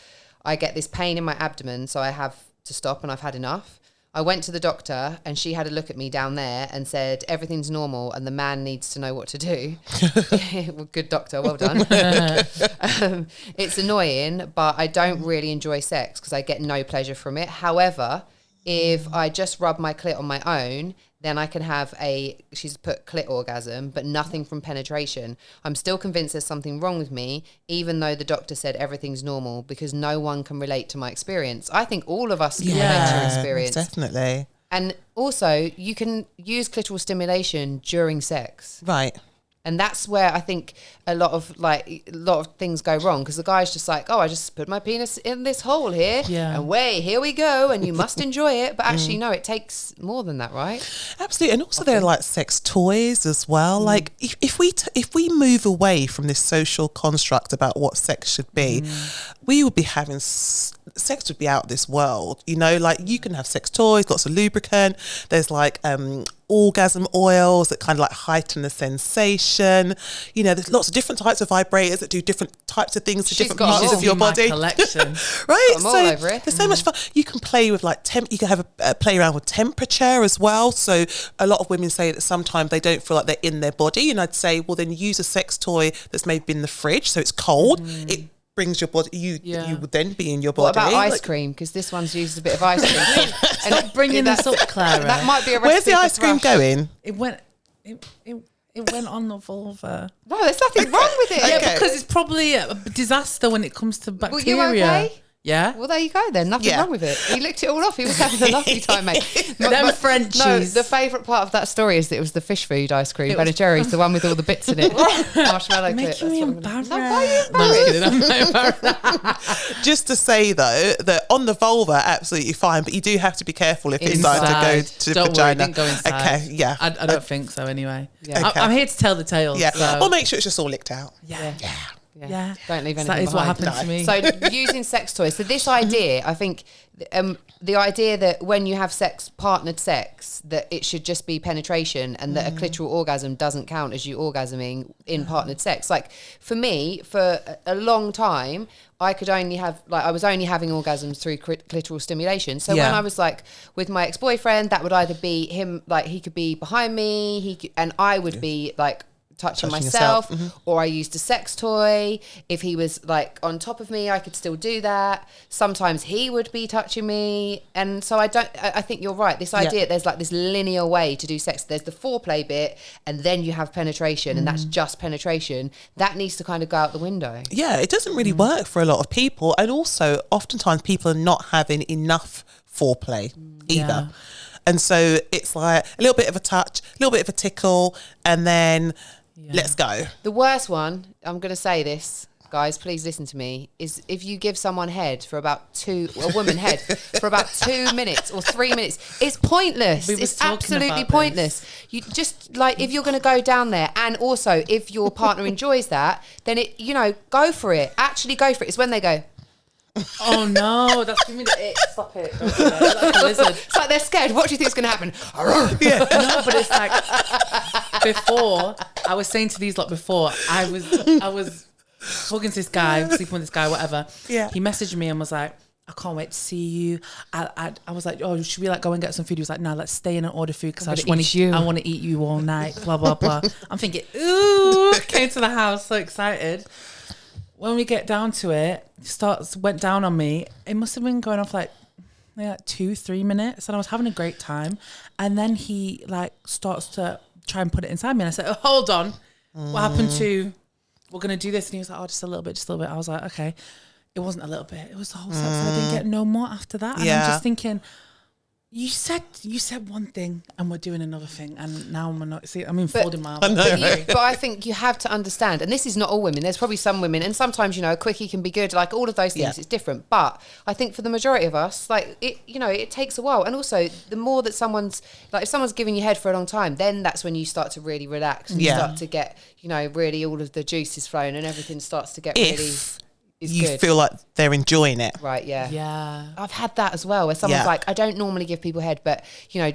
I get this pain in my abdomen, so I have to stop, and I've had enough. I went to the doctor and she had a look at me down there and said, everything's normal and the man needs to know what to do. Well, good doctor, well done. It's annoying, but I don't really enjoy sex because I get no pleasure from it. However, if I just rub my clit on my own, then I can have she's put clit orgasm, but nothing from penetration. I'm still convinced there's something wrong with me, even though the doctor said everything's normal, because no one can relate to my experience. I think all of us can relate to your experience. Definitely. And also, you can use clitoral stimulation during sex. Right. And that's where I think a lot of things go wrong, because the guy's just like, oh, I just put my penis in this hole here, and here we go, and you must enjoy it. But actually, no, it takes more than that, right? Absolutely. And also there are like sex toys as well. Like if we move away from this social construct about what sex should be, we would be having sex would be out of this world. You know, like you can have sex toys, lots of lubricant. There's like orgasm oils that kind of like heighten the sensation. You know, there's lots of different types of vibrators that do different types of things to different parts of your body. Collection. Right? I'm all over it. There's so much fun. You can play with like you can have a play around with temperature as well. So a lot of women say that sometimes they don't feel like they're in their body, and I'd say, well, then use a sex toy that's maybe in the fridge, so it's cold. It brings your body, you would then be in your body. What about ice cream? Because this one's used a bit of ice cream. And bringing this up, Clara. That might be a recipe. Where's the ice cream going? It went on the vulva. No, there's nothing wrong with it. Yeah, because it's probably a disaster when it comes to bacteria. Were you okay? Yeah. Well, there you go then. Nothing wrong with it. He licked it all off. He was having a lovely time, mate. Them Frenchies. No, the favourite part of that story is that it was the fish food ice cream, Ben & Jerry's, the one with all the bits in it. Marshmallow Making me embarrassed. No, why are you embarrassed? Just to say though, that on the vulva, absolutely fine, but you do have to be careful if it's starting to go to the Don't vagina. worry, it didn't go inside. Okay, yeah. I don't think so anyway. Yeah. Okay. I'm here to tell the tale. Yeah. So. Or make sure it's just all licked out. Yeah. Don't leave anything That is what behind. happened to me. So using sex toys. So this idea, I think, the idea that when you have partnered sex, that it should just be penetration, and that a clitoral orgasm doesn't count as you orgasming in partnered sex. Like for me, for a long time, I was only having orgasms through clitoral stimulation. So when I was like with my ex-boyfriend, that would either be him, like he could be behind me, and I would be like touching myself, or I used a sex toy. If he was like on top of me, I could still do that. Sometimes he would be touching me, and so I think you're right. This idea, there's like this linear way to do sex. There's the foreplay bit, and then you have penetration, and that's just penetration. That needs to kind of go out the window. Yeah, it doesn't really work for a lot of people, and also oftentimes people are not having enough foreplay either. And so it's like a little bit of a touch, a little bit of a tickle, and then let's go. The worst one, I'm going to say this, guys, please listen to me, is if you give someone head for about a woman head for about 2 minutes or 3 minutes, it's pointless. It's absolutely pointless. You just, like, if you're going to go down there, and also if your partner enjoys that, then go for it. Actually go for it. It's when they go, oh no, that's giving me the ick. Stop it. Don't do that. Like a lizard. It's like they're scared. What do you think is going to happen? No, but it's like, before, I was saying to these lot before, I was talking to this guy, sleeping with this guy, whatever. Yeah. He messaged me and was like, I can't wait to see you. I was like, oh, should we like go and get some food? He was like, no, let's stay in and order food because I want to eat you all night, blah, blah, blah. I'm thinking, ooh, came to the house, so excited. When we get down to it, went down on me. It must have been going off like 2-3 minutes, and I was having a great time. And then he like starts to try and put it inside me, and I said, oh, hold on, what happened to? We're gonna do this, and he was like, oh, just a little bit. I was like, okay. It wasn't a little bit. It was the whole sex, and I didn't get no more after that. And I'm just thinking, you said one thing and we're doing another thing, and now we're not. See, I'm folding my arms. But I think you have to understand, and this is not all women. There's probably some women, and sometimes a quickie can be good. Like all of those things, it's different. But I think for the majority of us, like it takes a while. And also, the more that if someone's giving you head for a long time, then that's when you start to really relax. And you start to get really all of the juices flowing, and everything starts to get really. You feel like they're enjoying it. Right, yeah. Yeah. I've had that as well, where someone's like, I don't normally give people head, but,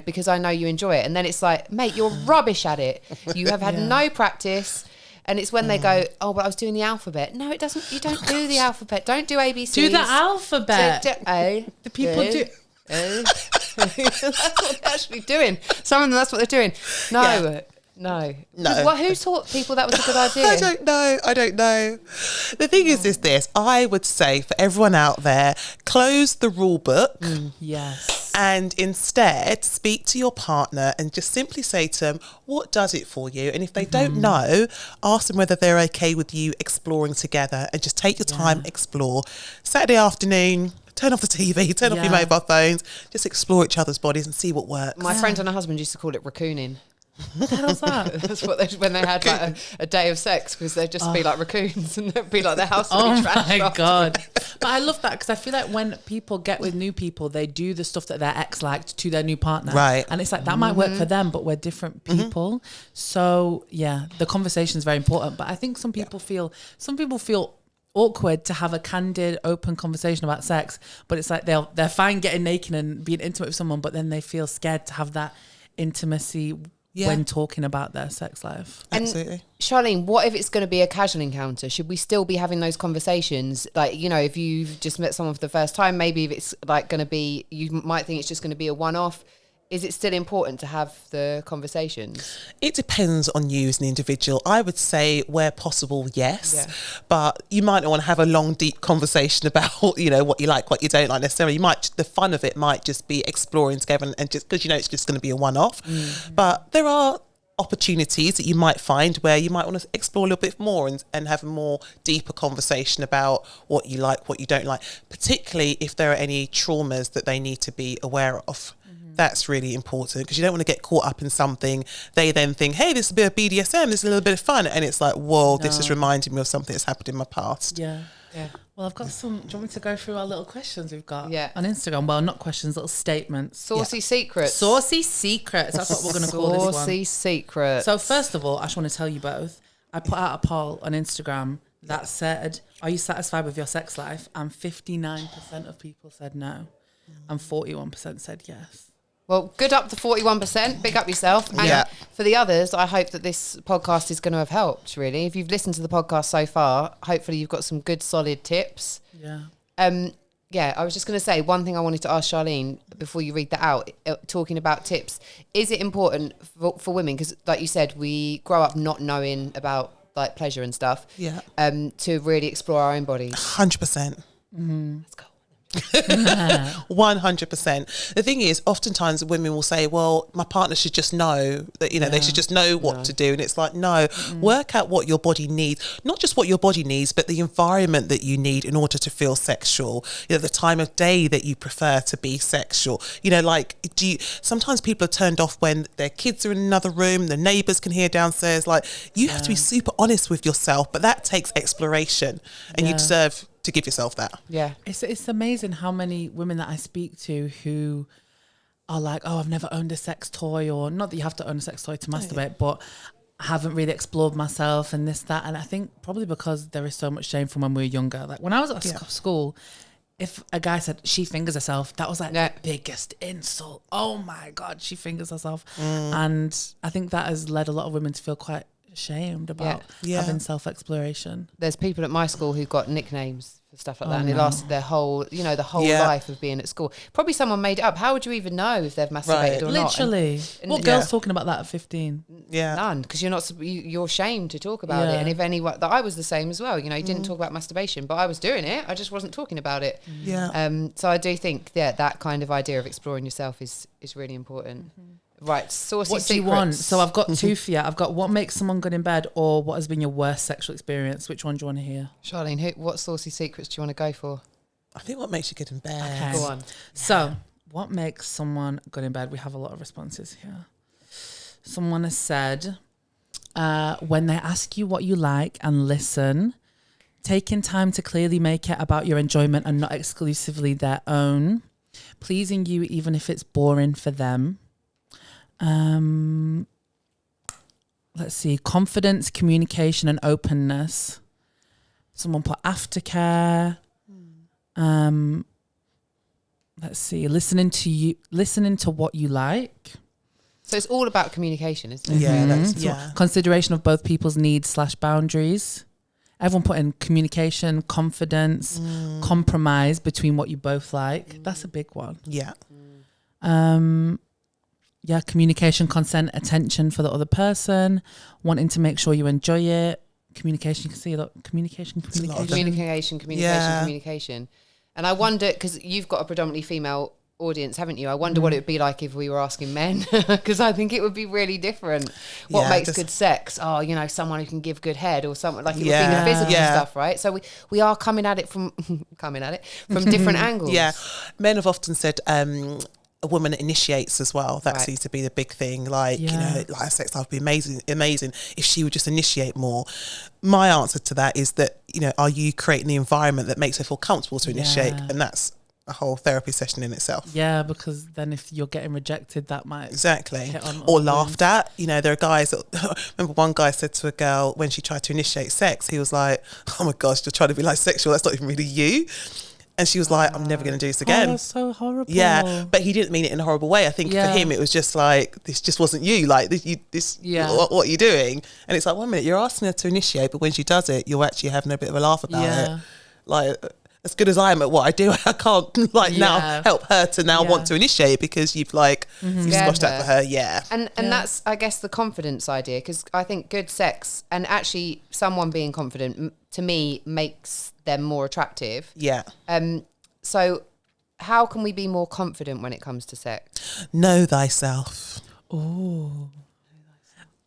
because I know you enjoy it. And then it's like, mate, you're rubbish at it. You have had no practice. And it's when they go, oh, but I was doing the alphabet. No, it doesn't. You don't do the alphabet. Don't do ABCs. Do the alphabet. The people do. That's what they're actually doing. Some of them, that's what they're doing. No. Who taught people that was a good idea? I don't know. The thing is this. I would say for everyone out there, close the rule book. Yes. And instead speak to your partner and just simply say to them, what does it for you? And if they don't know, ask them whether they're okay with you exploring together, and just take your time, explore. Saturday afternoon, turn off the TV, turn off your mobile phones, just explore each other's bodies and see what works. My friend and her husband used to call it raccooning. What the hell's that? That's what when they had like a day of sex, because they'd just be like raccoons, and they'd be like their house would be trashed. Oh my God. But I love that, because I feel like when people get with new people, they do the stuff that their ex liked to their new partner. Right. And it's like, that might work for them, but we're different people. So yeah, the conversation is very important. But I think some people feel awkward to have a candid, open conversation about sex, but it's like they're fine getting naked and being intimate with someone, but then they feel scared to have that intimacy when talking about their sex life. Absolutely. And Charlene, what if it's going to be a casual encounter? Should we still be having those conversations? Like, if you've just met someone for the first time, maybe if it's like going to be, you might think it's just going to be a one-off. Is it still important to have the conversations? It depends on you as an individual. I would say where possible, yes. Yeah. But you might not want to have a long, deep conversation about, what you like, what you don't like necessarily. The fun of it might just be exploring together, and just because it's just going to be a one-off. But there are opportunities that you might find where you might want to explore a little bit more and have a more deeper conversation about what you like, what you don't like, particularly if there are any traumas that they need to be aware of. That's really important, because you don't want to get caught up in something. They then think, hey, this is a bit of BDSM, this is a little bit of fun. And it's like, whoa, this is reminding me of something that's happened in my past. Yeah. Well, I've got some. Do you want me to go through our little questions we've got on Instagram? Well, not questions, little statements. Saucy secrets. Saucy secrets. That's what we're going to call this one. Saucy secrets. So first of all, I just want to tell you both, I put out a poll on Instagram that said, are you satisfied with your sex life? And 59% of people said no. And 41% said yes. Well, good up to 41%. Big up yourself. And for the others, I hope that this podcast is going to have helped, really. If you've listened to the podcast so far, hopefully you've got some good, solid tips. Yeah. I was just going to say, one thing I wanted to ask Charlene before you read that out, talking about tips. Is it important for women? Because like you said, we grow up not knowing about like pleasure and stuff. Yeah. To really explore our own bodies. 100%. Let's go. 100%. The thing is, oftentimes women will say, well, my partner should just know that, they should just know what to do. And it's like, no, work out what your body needs, not just what your body needs, but the environment that you need in order to feel sexual, the time of day that you prefer to be sexual. Sometimes people are turned off when their kids are in another room, the neighbours can hear downstairs. Like, you have to be super honest with yourself, but that takes exploration, and you deserve to give yourself that. Yeah. It's amazing how many women that I speak to who are like, oh, I've never owned a sex toy, or not that you have to own a sex toy to masturbate, but I haven't really explored myself and this, that. And I think probably because there is so much shame from when we were younger. Like when I was at school, if a guy said she fingers herself, that was like the biggest insult. Oh my God, she fingers herself. And I think that has led a lot of women to feel quite ashamed about having self-exploration. There's people at my school who got nicknames for stuff like that, and it lasted their whole, the whole life of being at school. Probably someone made it up. How would you even know if they've masturbated or not? Literally. What girls talking about that at 15? None, because you're ashamed to talk about it. And if anyone, that I was the same as well. You didn't talk about masturbation, but I was doing it. I just wasn't talking about it. So I do think that kind of idea of exploring yourself is really important. Right, saucy what secrets. Do you want? So I've got two for you. I've got what makes someone good in bed, or what has been your worst sexual experience. Which one do you want to hear? Charlene, what saucy secrets do you want to go for? I think what makes you good in bed. Okay. Go on. So, what makes someone good in bed? We have a lot of responses here. Someone has said, when they ask you what you like and listen, taking time to clearly make it about your enjoyment and not exclusively their own, pleasing you even if it's boring for them. Let's see, confidence, communication and openness. Someone put aftercare. Let's see, listening to what you like. So it's all about communication, isn't it? Yeah, consideration of both people's needs / boundaries. Everyone put in communication, confidence, compromise between what you both like. That's a big one. Communication, consent, attention for the other person, wanting to make sure you enjoy it. Communication, you can see that. Communication. And I wonder, because you've got a predominantly female audience, haven't you? I wonder what it would be like if we were asking men, because I think it would be really different. What makes good sex? Oh, someone who can give good head, or something like it would be the physical stuff, right? So we are coming at it from different angles. Yeah, men have often said a woman initiates as well. That seems to be the big thing. Like, like sex life would be amazing if she would just initiate more. My answer to that is that, are you creating the environment that makes her feel comfortable to initiate? And that's a whole therapy session in itself. Yeah, because then if you're getting rejected, that might hit on or laughed at. There are guys that, remember one guy said to a girl when she tried to initiate sex, he was like, oh my gosh, you're trying to be like sexual, that's not even really you. And she was like, I'm never going to do this again. Oh, that's so horrible. Yeah, but he didn't mean it in a horrible way. I think for him, it was just like, this just wasn't you. Like, what are you doing? And it's like, 1 minute, you're asking her to initiate, but when she does it, you're actually having a bit of a laugh about it. Like, as good as I am at what I do, I can't now help her to now want to initiate because you've you squashed that for her. Yeah. And that's, I guess, the confidence idea, because I think good sex and actually someone being confident to me makes them more attractive. Yeah. So how can we be more confident when it comes to sex? Know thyself. Ooh.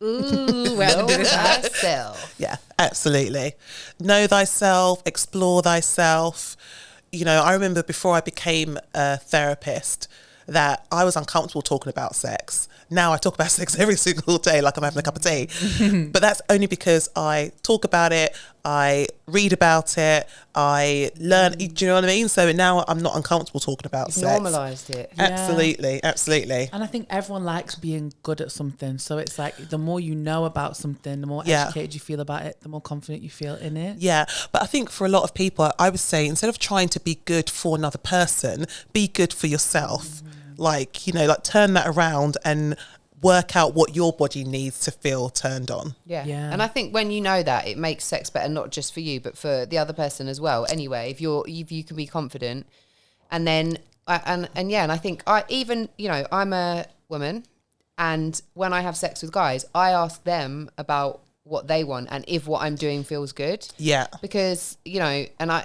Well, thyself. Yeah, absolutely. Know thyself, explore thyself. I remember before I became a therapist that I was uncomfortable talking about sex. Now I talk about sex every single day like I'm having a cup of tea. But that's only because I talk about it, I read about it, I learn, do you know what I mean? So now I'm not uncomfortable talking about sex. Normalised it. Absolutely, absolutely. And I think everyone likes being good at something. So it's like the more you know about something, the more educated you feel about it, the more confident you feel in it. Yeah, but I think for a lot of people, I would say instead of trying to be good for another person, be good for yourself. Turn that around and work out what your body needs to feel turned on. Yeah. And I think when you know that, it makes sex better, not just for you, but for the other person as well. Anyway, if you can be confident, and then I think I'm a woman, and when I have sex with guys, I ask them about what they want and if what I'm doing feels good. Yeah. Because, and I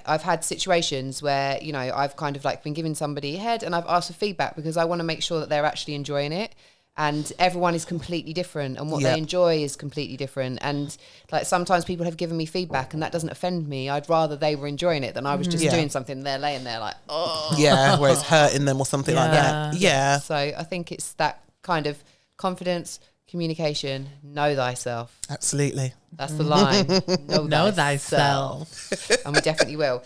I've had situations where, you know, I've kind of like been giving somebody a head and I've asked for feedback because I want to make sure that they're actually enjoying it. And everyone is completely different and what they enjoy is completely different. And like sometimes people have given me feedback and that doesn't offend me. I'd rather they were enjoying it than I was just doing something and they're laying there like, oh. Yeah, where it's hurting them or something like that. Yeah. So I think it's that kind of confidence, communication, know thyself. Absolutely. That's the line. Know thyself. And we definitely will.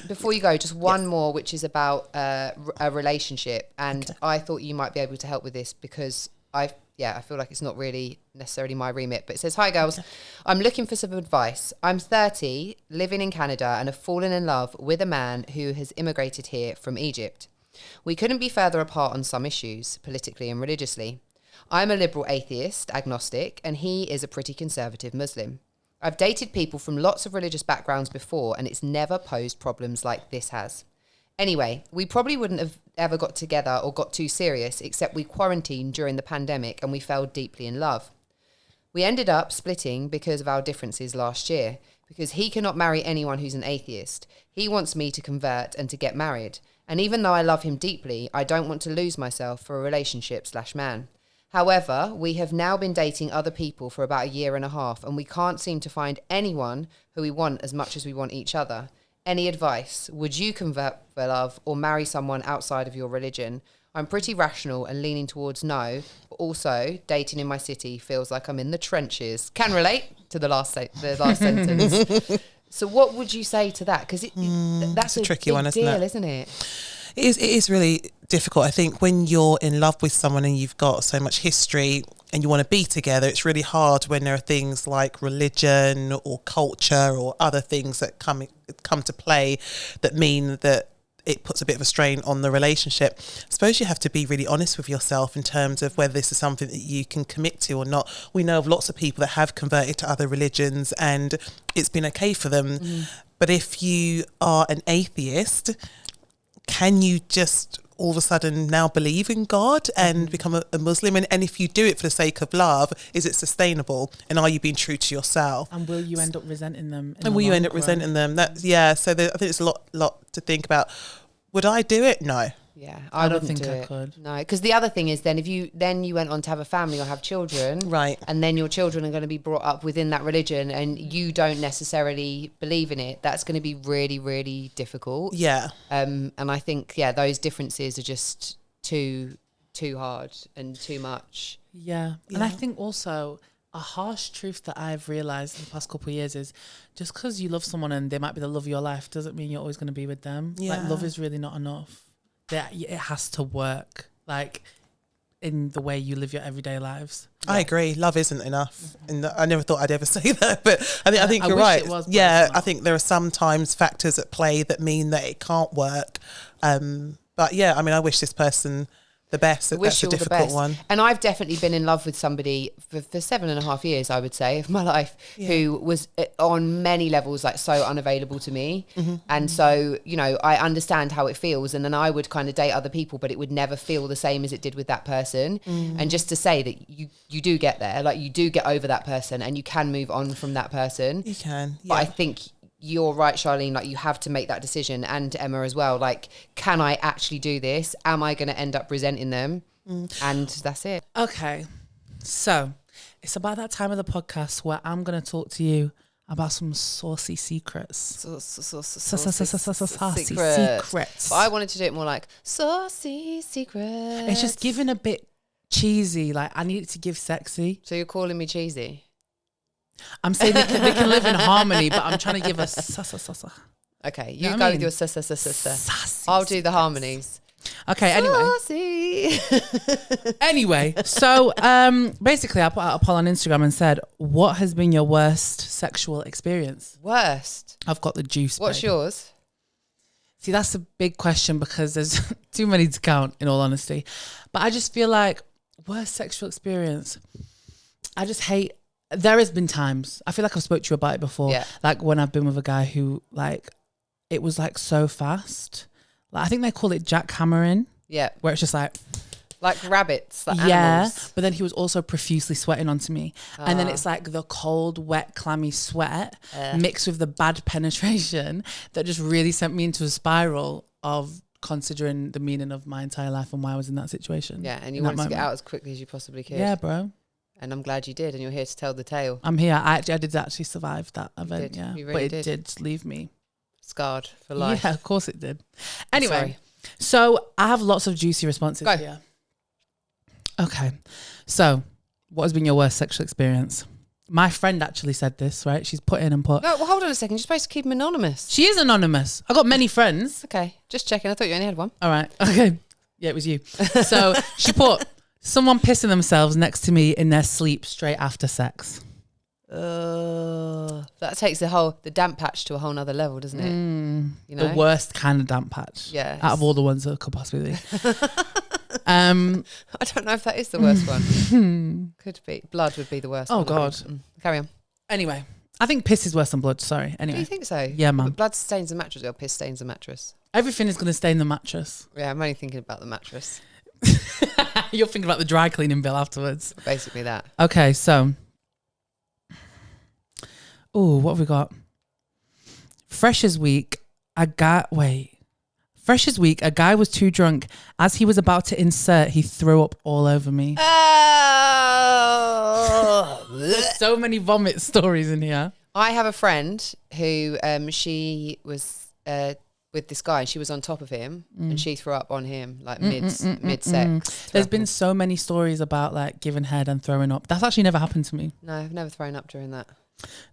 Before you go, just one more, which is about a relationship. And I thought you might be able to help with this because I feel like it's not really necessarily my remit. But it says, hi girls, I'm looking for some advice. I'm 30, living in Canada and have fallen in love with a man who has immigrated here from Egypt. We couldn't be further apart on some issues, politically and religiously. I'm a liberal atheist, agnostic, and he is a pretty conservative Muslim. I've dated people from lots of religious backgrounds before, and it's never posed problems like this has. Anyway, we probably wouldn't have ever got together or got too serious, except we quarantined during the pandemic and we fell deeply in love. We ended up splitting because of our differences last year, because he cannot marry anyone who's an atheist. He wants me to convert and to get married. And even though I love him deeply, I don't want to lose myself for a relationship/man. However, we have now been dating other people for about 1.5 years and we can't seem to find anyone who we want as much as we want each other. Any advice? Would you convert for love or marry someone outside of your religion? I'm pretty rational and leaning towards no, but also dating in my city feels like I'm in the trenches. Can relate to the last sentence. So what would you say to that? Because that's a tricky one, isn't it? It is really difficult. I think when you're in love with someone and you've got so much history and you want to be together, it's really hard when there are things like religion or culture or other things that come to play that mean that it puts a bit of a strain on the relationship. I suppose you have to be really honest with yourself in terms of whether this is something that you can commit to or not. We know of lots of people that have converted to other religions and it's been okay for them. But if you are an atheist, can you just all of a sudden now believe in God and become a Muslim? And if you do it for the sake of love, is it sustainable? And are you being true to yourself? And will you end up resenting them? So I think it's a lot to think about. Would I do it? No. Yeah, I don't think I could. No, because the other thing is then if you went on to have a family or have children, right, and then your children are going to be brought up within that religion and you don't necessarily believe in it, that's going to be really, really difficult. Yeah. And I think those differences are just too hard and too much. Yeah. And I think also a harsh truth that I've realised in the past couple of years is just because you love someone and they might be the love of your life doesn't mean you're always going to be with them. Yeah. Like love is really not enough. It has to work like in the way you live your everyday lives. I agree. Love isn't enough. And I never thought I'd ever say that, but I think you're right. I think there are sometimes factors at play that mean that it can't work. But yeah, I mean, I wish this person the best. That's a difficult one. And I've definitely been in love with somebody for 7.5 years, I would say, of my life, who was on many levels like so unavailable to me. And so, you know, I understand how it feels. And then I would kind of date other people, but it would never feel the same as it did with that person. And just to say that you do get there, like you do get over that person and you can move on from that person. You can. But I think you're right, Charlene, like you have to make that decision, and Emma as well. Like, can I actually do this? Am I going to end up resenting them? And that's it. Okay. So it's about that time of the podcast where I'm going to talk to you about some saucy secrets. Saucy secrets. But I wanted to do it more like saucy secrets. It's just giving a bit cheesy. Like I need it to give sexy. So you're calling me cheesy? I'm saying they can live in harmony, but I'm trying to give us Okay, you go with your sa. I'll do the harmonies. Okay, anyway, so basically I put out a poll on Instagram and said, what has been your worst sexual experience? Worst? I've got the juice. What's yours? See, that's a big question because there's too many to count, in all honesty. But I just feel like worst sexual experience, I just hate. There has been times, I feel like I've spoke to you about it before, like when I've been with a guy who like, it was like so fast. Like I think they call it jackhammering. Yeah. Where it's just like, Like rabbits, like yeah, animals. but then he was also profusely sweating onto me. And then it's like the cold, wet, clammy sweat mixed with the bad penetration that just really sent me into a spiral of considering the meaning of my entire life and why I was in that situation. Yeah, and you wanted to get out as quickly as you possibly could. Yeah, bro. And I'm glad you did, and you're here to tell the tale. I'm here. I did actually survive that event, yeah. You really but it did leave me scarred for life. Yeah, of course it did. Anyway, so I have lots of juicy responses here. Okay, so what has been your worst sexual experience? My friend actually said this, right? She's put in and put... No, well, hold on a second. You're supposed to keep him anonymous. She is anonymous. I got many friends. Okay, just checking. I thought you only had one. All right, okay. Yeah, it was you. So she put, someone pissing themselves next to me in their sleep straight after sex. That takes the damp patch to a whole nother level, doesn't it? You know? The worst kind of damp patch. Yeah. Out of all the ones that could possibly be. I don't know if that is the worst one. Could be. Blood would be the worst one. Oh, God. Carry on. Anyway, I think piss is worse than blood. Sorry. Anyway. Do you think so? Yeah, man. But blood stains the mattress or piss stains the mattress? Everything is going to stain the mattress. Yeah, I'm only thinking about the mattress. You're thinking about the dry cleaning bill afterwards. Basically that. Okay, so... Oh, what have we got? Freshers week, a guy was too drunk. As he was about to insert, he threw up all over me. Oh. There's so many vomit stories in here. I have a friend who she was with this guy and she was on top of him and she threw up on him like mid-sex. There's been so many stories about like giving head and throwing up. That's actually never happened to me. No, I've never thrown up during that.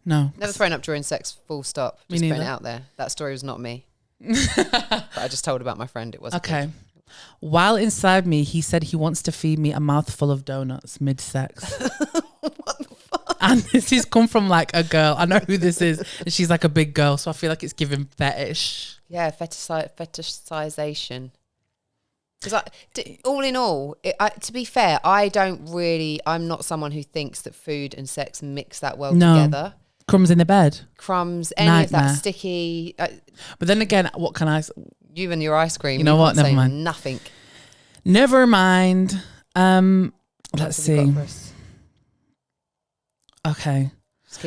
No. Never thrown up during sex, full stop. Just putting it out there. That story was not me. But I just told about my friend. It wasn't okay. good. While inside me, he said he wants to feed me a mouthful of donuts mid-sex. What the fuck? And this has come from like a girl. I know who this is. And she's like a big girl. So I feel like it's giving fetish. Yeah, fetishization. Because all in all, to be fair, I'm not someone who thinks that food and sex mix that well together. Crumbs in the bed. Crumbs, any Nightmare. of that sticky. But then again, what can I... You and your ice cream. You know what? Never mind. Nothing. Never mind. Let's see. Okay.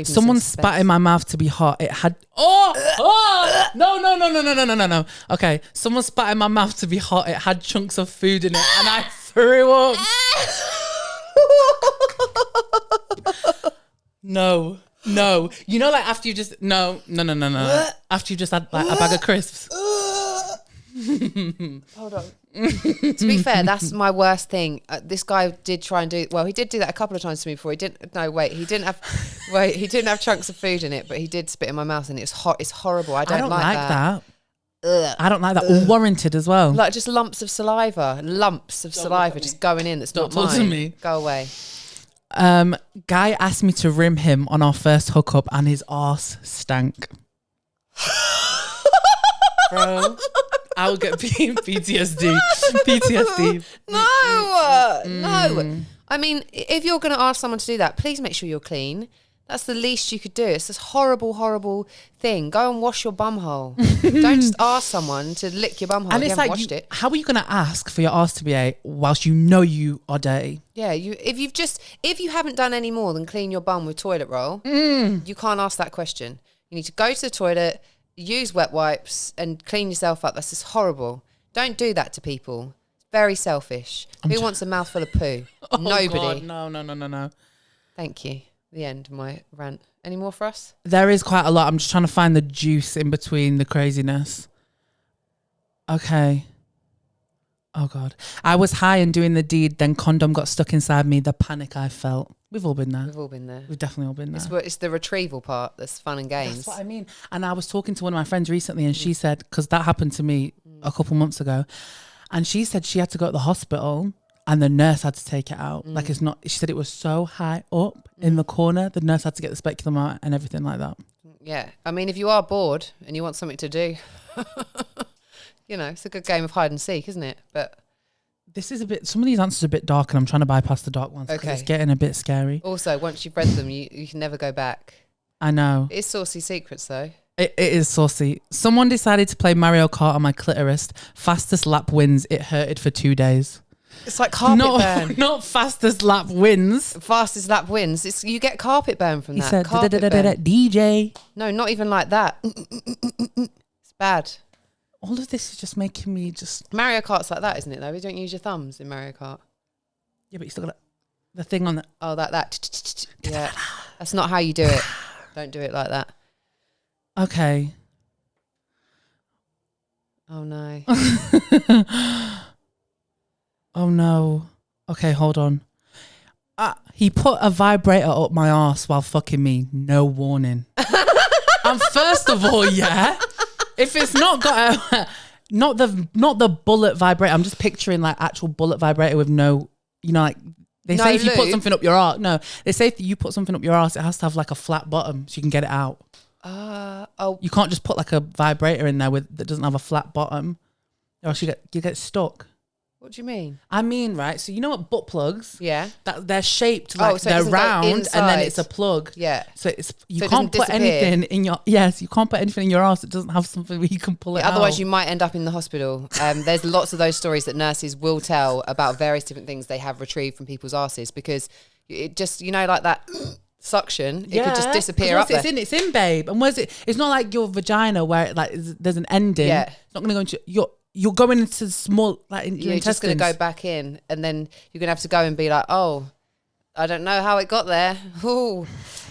Someone spat in my mouth to be hot. It had... No. Okay. Someone spat in my mouth to be hot. It had chunks of food in it and I threw up. No. You know, like after you just... No. After you just had like a bag of crisps. Hold on. To be fair, that's my worst thing. This guy did try and do... Well, he did do that a couple of times to me before. He didn't have chunks of food in it, but he did spit in my mouth and it's horrible. I don't like that. Ugh. I don't like that. Unwarranted as well. Like just lumps of saliva just going in. That's not mine. To me. Go away. Guy asked me to rim him on our first hookup and his arse stank. Bro, I'll get PTSD. No. I mean, if you're going to ask someone to do that, please make sure you're clean. That's the least you could do. It's this horrible, horrible thing. Go and wash your bumhole. Don't just ask someone to lick your bumhole if you haven't washed it. How are you going to ask for your arse to be ate whilst you know you are dirty? Yeah, if you haven't done any more than clean your bum with toilet roll, you can't ask that question. You need to go to the toilet, use wet wipes and clean yourself up. That's just horrible. Don't do that to people. It's very selfish. Who wants a mouthful of poo? Oh, Nobody. God. No. Thank you. The end of my rant. Any more for us? There is quite a lot. I'm just trying to find the juice in between the craziness. Okay. Oh, God. I was high and doing the deed, then condom got stuck inside me. The panic I felt. We've all been there. We've definitely all been there. It's the retrieval part that's fun and games. That's what I mean. And I was talking to one of my friends recently and she said, because that happened to me a couple months ago, and she said she had to go to the hospital and the nurse had to take it out. Like it's not, she said it was so high up in the corner, the nurse had to get the speculum out and everything like that. Yeah. I mean, if you are bored and you want something to do, it's a good game of hide and seek, isn't it? But this is some of these answers are a bit dark and I'm trying to bypass the dark ones because it's getting a bit scary. Also, once you've read them, you can never go back. I know. It's Saucy Secrets, though. It is saucy. Someone decided to play Mario Kart on my clitoris. Fastest lap wins. It hurted for 2 days. It's like carpet burn. Not fastest lap wins. Fastest lap wins. You get carpet burn from He that. said, Carpet burn. DJ. No, not even like that. It's bad. All of this is just making me just... Mario Kart's like that, isn't it, though? You don't use your thumbs in Mario Kart. Yeah, but you still got the thing on the... Oh, that. Yeah. That's not how you do it. Don't do it like that. Okay. Oh, no. Oh, no. Okay, hold on. He put a vibrator up my arse while fucking me. No warning. And first of all, yeah... If it's not got a, not the bullet vibrator, I'm just picturing like actual bullet vibrator with no, like they say if you put something up your arse, they say if you put something up your arse, it has to have like a flat bottom so you can get it out. You can't just put like a vibrator in there that doesn't have a flat bottom, or else you get stuck. What do you mean? I mean, right, so you know what butt plugs? Yeah. That they're shaped like so they're round and then it's a plug. Yeah. So you can't put anything in your you can't put anything in your arse that doesn't have something where you can pull it out. Otherwise you might end up in the hospital. There's lots of those stories that nurses will tell about various different things they have retrieved from people's arses because it just, like that suction, it could just disappear up there. It's in, babe. And where's it? It's not like your vagina where it, like there's an ending. Yeah. It's not going to go into you're going into small, like in your intestines. You're just going to go back in and then you're going to have to go and be like, oh, I don't know how it got there. Ooh.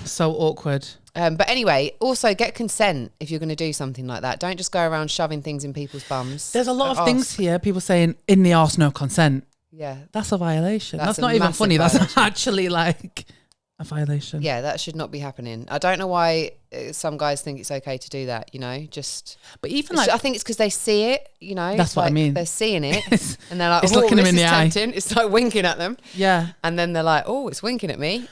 So awkward. But anyway, also get consent if you're going to do something like that. Don't just go around shoving things in people's bums. There's a lot of things here. People saying in the arse, no consent. Yeah. That's a violation. That's not even funny. Violation. That's actually like a violation. Yeah, that should not be happening. I don't know why some guys think it's okay to do that, But even I think it's because they see it, That's what I mean. They're seeing it and they're like, it's looking them in the eye. It's like winking at them. Yeah. And then they're like, oh, it's winking at me.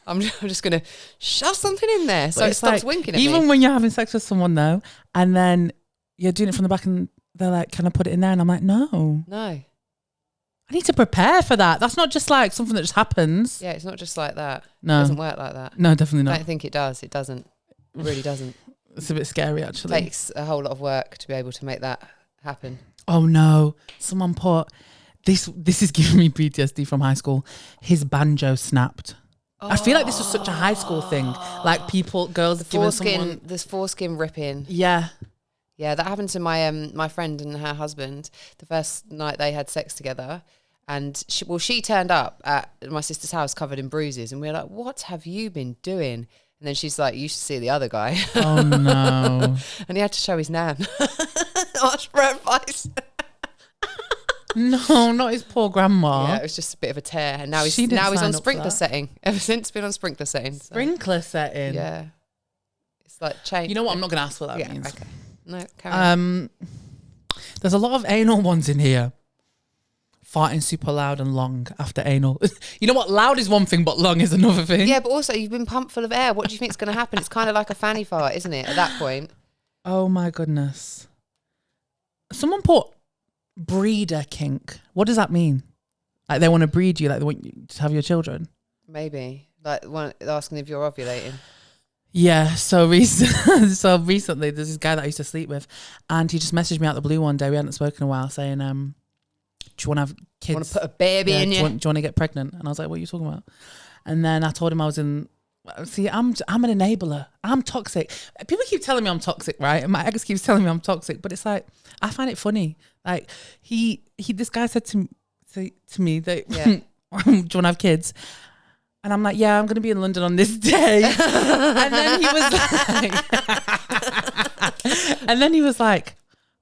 I'm just going to shove something in there so it stops winking at me. Even when you're having sex with someone though, and then you're doing it from the back and they're like, can I put it in there? And I'm like, no. I need to prepare for that. That's not just like something that just happens. Yeah, it's not just like that. No. It doesn't work like that. No, definitely not. I don't think it does. It doesn't. It really doesn't. It's a bit scary, actually. It takes a whole lot of work to be able to make that happen. Oh, no. Someone put... This is giving me PTSD from high school. His banjo snapped. I feel like this was such a high school thing. Like girls giving someone... This foreskin ripping. Yeah. Yeah, that happened to my friend and her husband the first night they had sex together. And she turned up at my sister's house covered in bruises. And we were like, what have you been doing? And then she's like, you should see the other guy. Oh, no. And he had to show his nan. Ask for advice. No, not his poor grandma. Yeah, it was just a bit of a tear. And now he's on sprinkler setting. Ever since been on sprinkler setting. So. Sprinkler setting? Yeah. It's like change. You know what? I'm not going to ask what that means. Okay. No, carry on. There's a lot of anal ones in here. Farting super loud and long after anal. You know what? Loud is one thing, but long is another thing. Yeah, but also you've been pumped full of air. What do you think is going to happen? It's kind of like a fanny fart, isn't it? At that point. Oh my goodness. Someone put breeder kink. What does that mean? Like they want to breed you, like they want you to have your children? Maybe. Like asking if you're ovulating. Yeah, so recently there's this guy that I used to sleep with and he just messaged me out the blue one day. We hadn't spoken in a while saying, do you want to have kids? Want to put a baby in you? Do you want to get pregnant? And I was like, what are you talking about? And then I told him I was in... See, I'm an enabler. I'm toxic. People keep telling me I'm toxic, right? And my ex keeps telling me I'm toxic. But it's like, I find it funny. Like, this guy said to me that, do you want to have kids? And I'm like, yeah, I'm going to be in London on this day. And then he was like,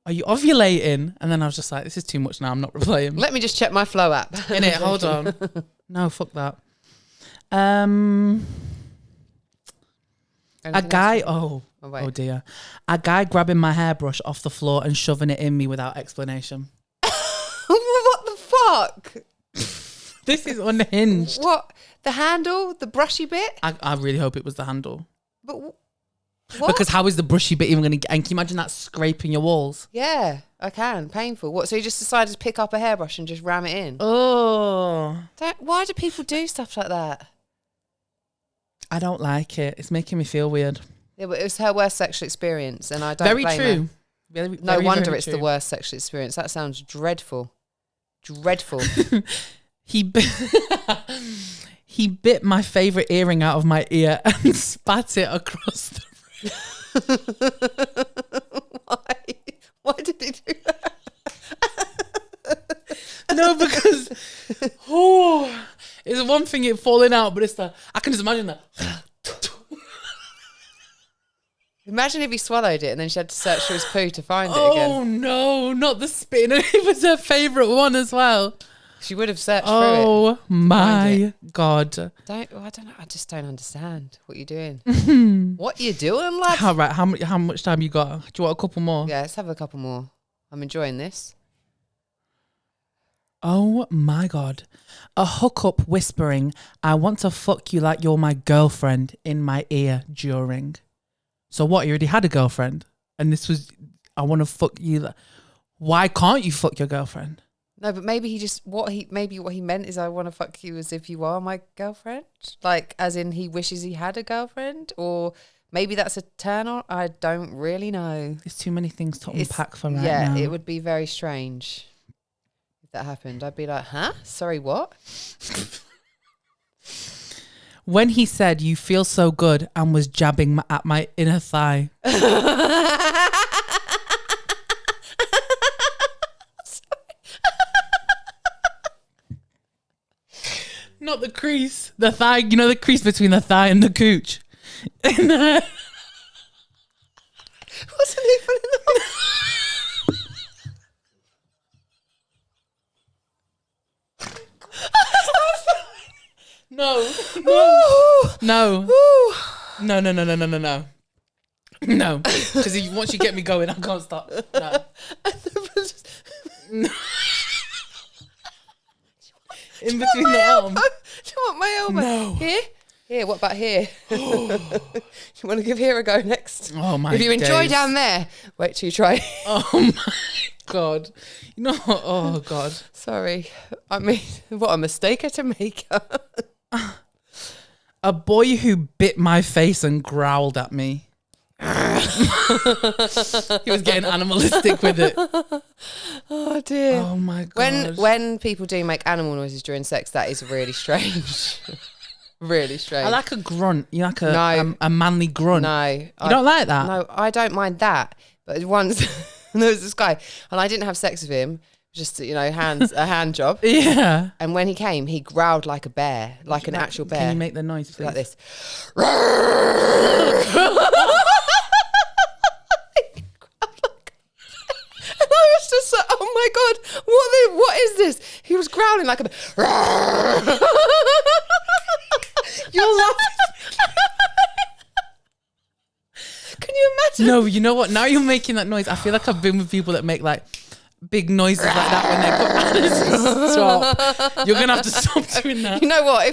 are you ovulating? And then I was just like, this is too much now. I'm not replying. Let me just check my flow app. Innit? Hold on. No, fuck that. A guy, oh dear. A guy grabbing my hairbrush off the floor and shoving it in me without explanation. What the fuck? This is unhinged. What? The handle? The brushy bit? I really hope it was the handle. But what? Because how is the brushy bit even going to get... And can you imagine that scraping your walls? Yeah, I can. Painful. What, so you just decided to pick up a hairbrush and just ram it in? Oh. Why do people do stuff like that? I don't like it. It's making me feel weird. Yeah, but it was her worst sexual experience and I don't blame her. Very, no wonder very it's true. the worst sexual experience. That sounds dreadful. Dreadful. He bit my favourite earring out of my ear and spat it across the room. Why did he do that? No, because it's one thing it falling out, but it's the I can just imagine that. Imagine if he swallowed it and then she had to search for his poo to find it again. Oh no, not the spitting. It was her favourite one as well. She would have searched through it. Oh my God. I don't know. I just don't understand what you're doing. What you doing, lad? All right, how much time you got? Do you want a couple more? Yeah, let's have a couple more. I'm enjoying this. Oh my God. A hookup whispering, I want to fuck you like you're my girlfriend in my ear during. So what, you already had a girlfriend? And this was, I want to fuck you. Why can't you fuck your girlfriend? No, but maybe what he meant is I want to fuck you as if you are my girlfriend. Like, as in he wishes he had a girlfriend, or maybe that's a turn on. I don't really know. There's too many things to unpack for right now. Yeah, it would be very strange if that happened. I'd be like, huh? Sorry, what? When he said, you feel so good, and was jabbing at my inner thigh. Not the crease, the thigh. You know the crease between the thigh and the cooch. Wasn't even in the... No. Because once you get me going, I can't stop. No. In between the arm. Do you want my elbow? No. Here, what about here? You want to give here a go next? Oh my God. If you enjoy down there, wait till you try. Oh my God. You know what? Oh God. Sorry. I mean, what a mistake to make. A boy who bit my face and growled at me. He was getting animalistic with it. Oh dear. Oh my God. When people do make animal noises during sex, that is really strange. Really strange. I like a grunt. You like a manly grunt. No. You don't like that? No, I don't mind that. But once there was this guy and I didn't have sex with him. Just, a hand job. Yeah. And when he came, he growled like a bear, like an actual bear. Can you make the noise, please? Like this. And I was just like, oh my God, what is this? He was growling like a bear. You're laughing. Can you imagine? No, you know what? Now you're making that noise. I feel like I've been with people that make like big noises like that when they come. Stop. You're gonna have to stop doing that. You know what?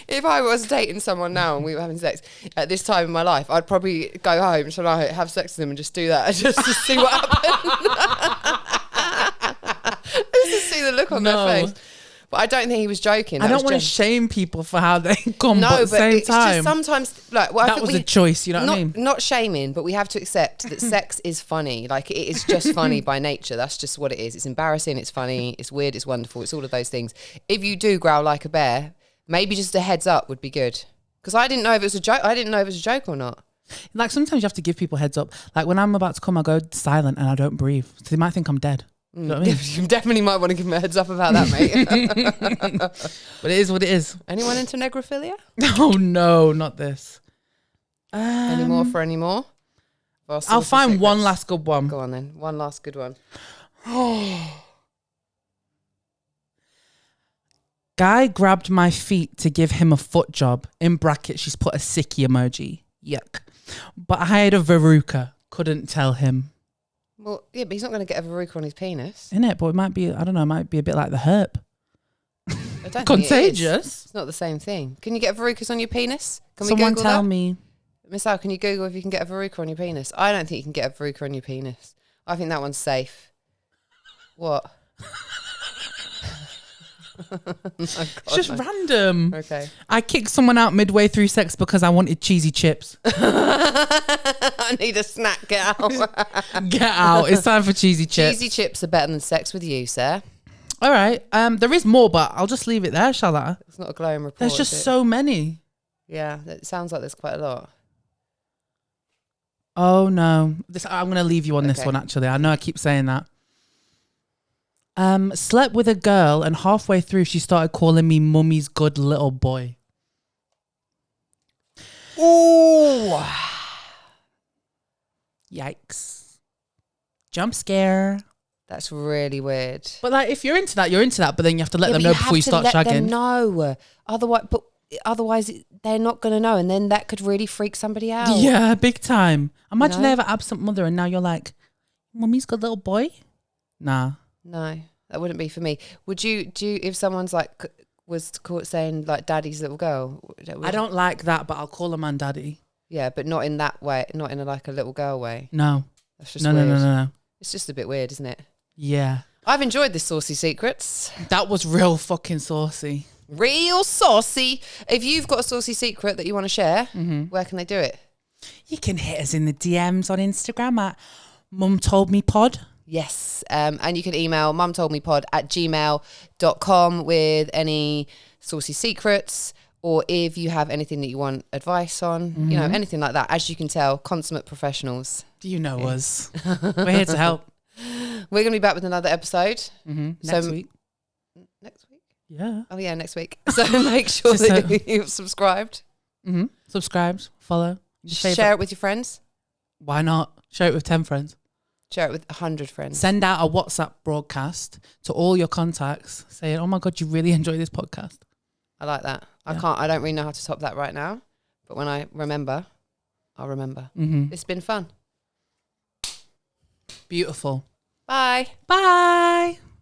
If I was dating someone now and we were having sex at this time in my life, I'd probably go home, so I have sex with them and just do that, just to see what happens. Just to see the look on their face. But I don't think he was joking. I don't want to shame people for how they come, but at the same time, just sometimes, like, that was a choice. You know what I mean? Not shaming, but we have to accept that sex is funny. Like, it is just funny by nature. That's just what it is. It's embarrassing. It's funny. It's weird. It's wonderful. It's all of those things. If you do growl like a bear, maybe just a heads up would be good. Because I didn't know if it was a joke. I didn't know if it was a joke or not. Like, sometimes you have to give people heads up. Like, when I'm about to come, I go silent and I don't breathe. So they might think I'm dead. You know what I mean? You definitely might want to give me a heads up about that, mate. But it is what it is. Anyone into necrophilia? Oh no, not this. Any more? I'll find one last good one. Go on then. One last good one. Guy grabbed my feet to give him a foot job. In brackets, she's put a sicky emoji. Yuck. But I had a verruca. Couldn't tell him. Well, yeah, but he's not going to get a verruca on his penis. Innit? But it might be, I don't know, it might be a bit like the herp. I don't Contagious? It's not the same thing. Can you get verrucas on your penis? Can Someone we Google tell that? me. Miss Al, can you Google if you can get a verruca on your penis? I don't think you can get a verruca on your penis. I think that one's safe. What? Oh, God, It's just random. Okay. I kicked someone out midway through sex because I wanted cheesy chips. I need a snack. Get out. Get out. It's time for cheesy chips. Cheesy chips are better than sex with you, sir. All right. There is more, but I'll just leave it there, shall I? It's not a glowing report. There's just so many. Yeah, it sounds like there's quite a lot. Oh no. I'm going to leave you on this one, actually. I know I keep saying that. Slept with a girl and halfway through she started calling me mummy's good little boy. Ooh. Yikes. Jump scare. That's really weird. But like, if you're into that, you're into that. But then you have to let them know before you start shagging. No, otherwise they're not going to know, and then that could really freak somebody out. Yeah, big time. Imagine they have an absent mother, and now you're like, "Mummy's good little boy." Nah, no, that wouldn't be for me. Would you? If someone's like was caught saying like "daddy's little girl"? I don't like that, but I'll call a man daddy. Yeah, but not in that way. Not in like a little girl way. No, that's just weird. No. It's just a bit weird, isn't it? Yeah. I've enjoyed this Saucy Secrets. That was real fucking saucy. Real saucy. If you've got a saucy secret that you want to share, where can they do it? You can hit us in the DMs on Instagram at mumtoldmepod. Yes. And you can email mumtoldmepod@gmail.com with any saucy secrets, or if you have anything that you want advice on, you know, anything like that. As you can tell, consummate professionals. You know us. We're here to help. We're going to be back with another episode. Next week. Next week? Yeah. Oh, yeah, next week. So make sure that you've subscribed. Subscribed, follow. Share it with your friends. Why not? Share it with 10 friends. Share it with 100 friends. Send out a WhatsApp broadcast to all your contacts saying, oh my God, you really enjoy this podcast. I like that. Yeah. I don't really know how to top that right now. But when I remember, I'll remember. It's been fun. Beautiful. Bye. Bye.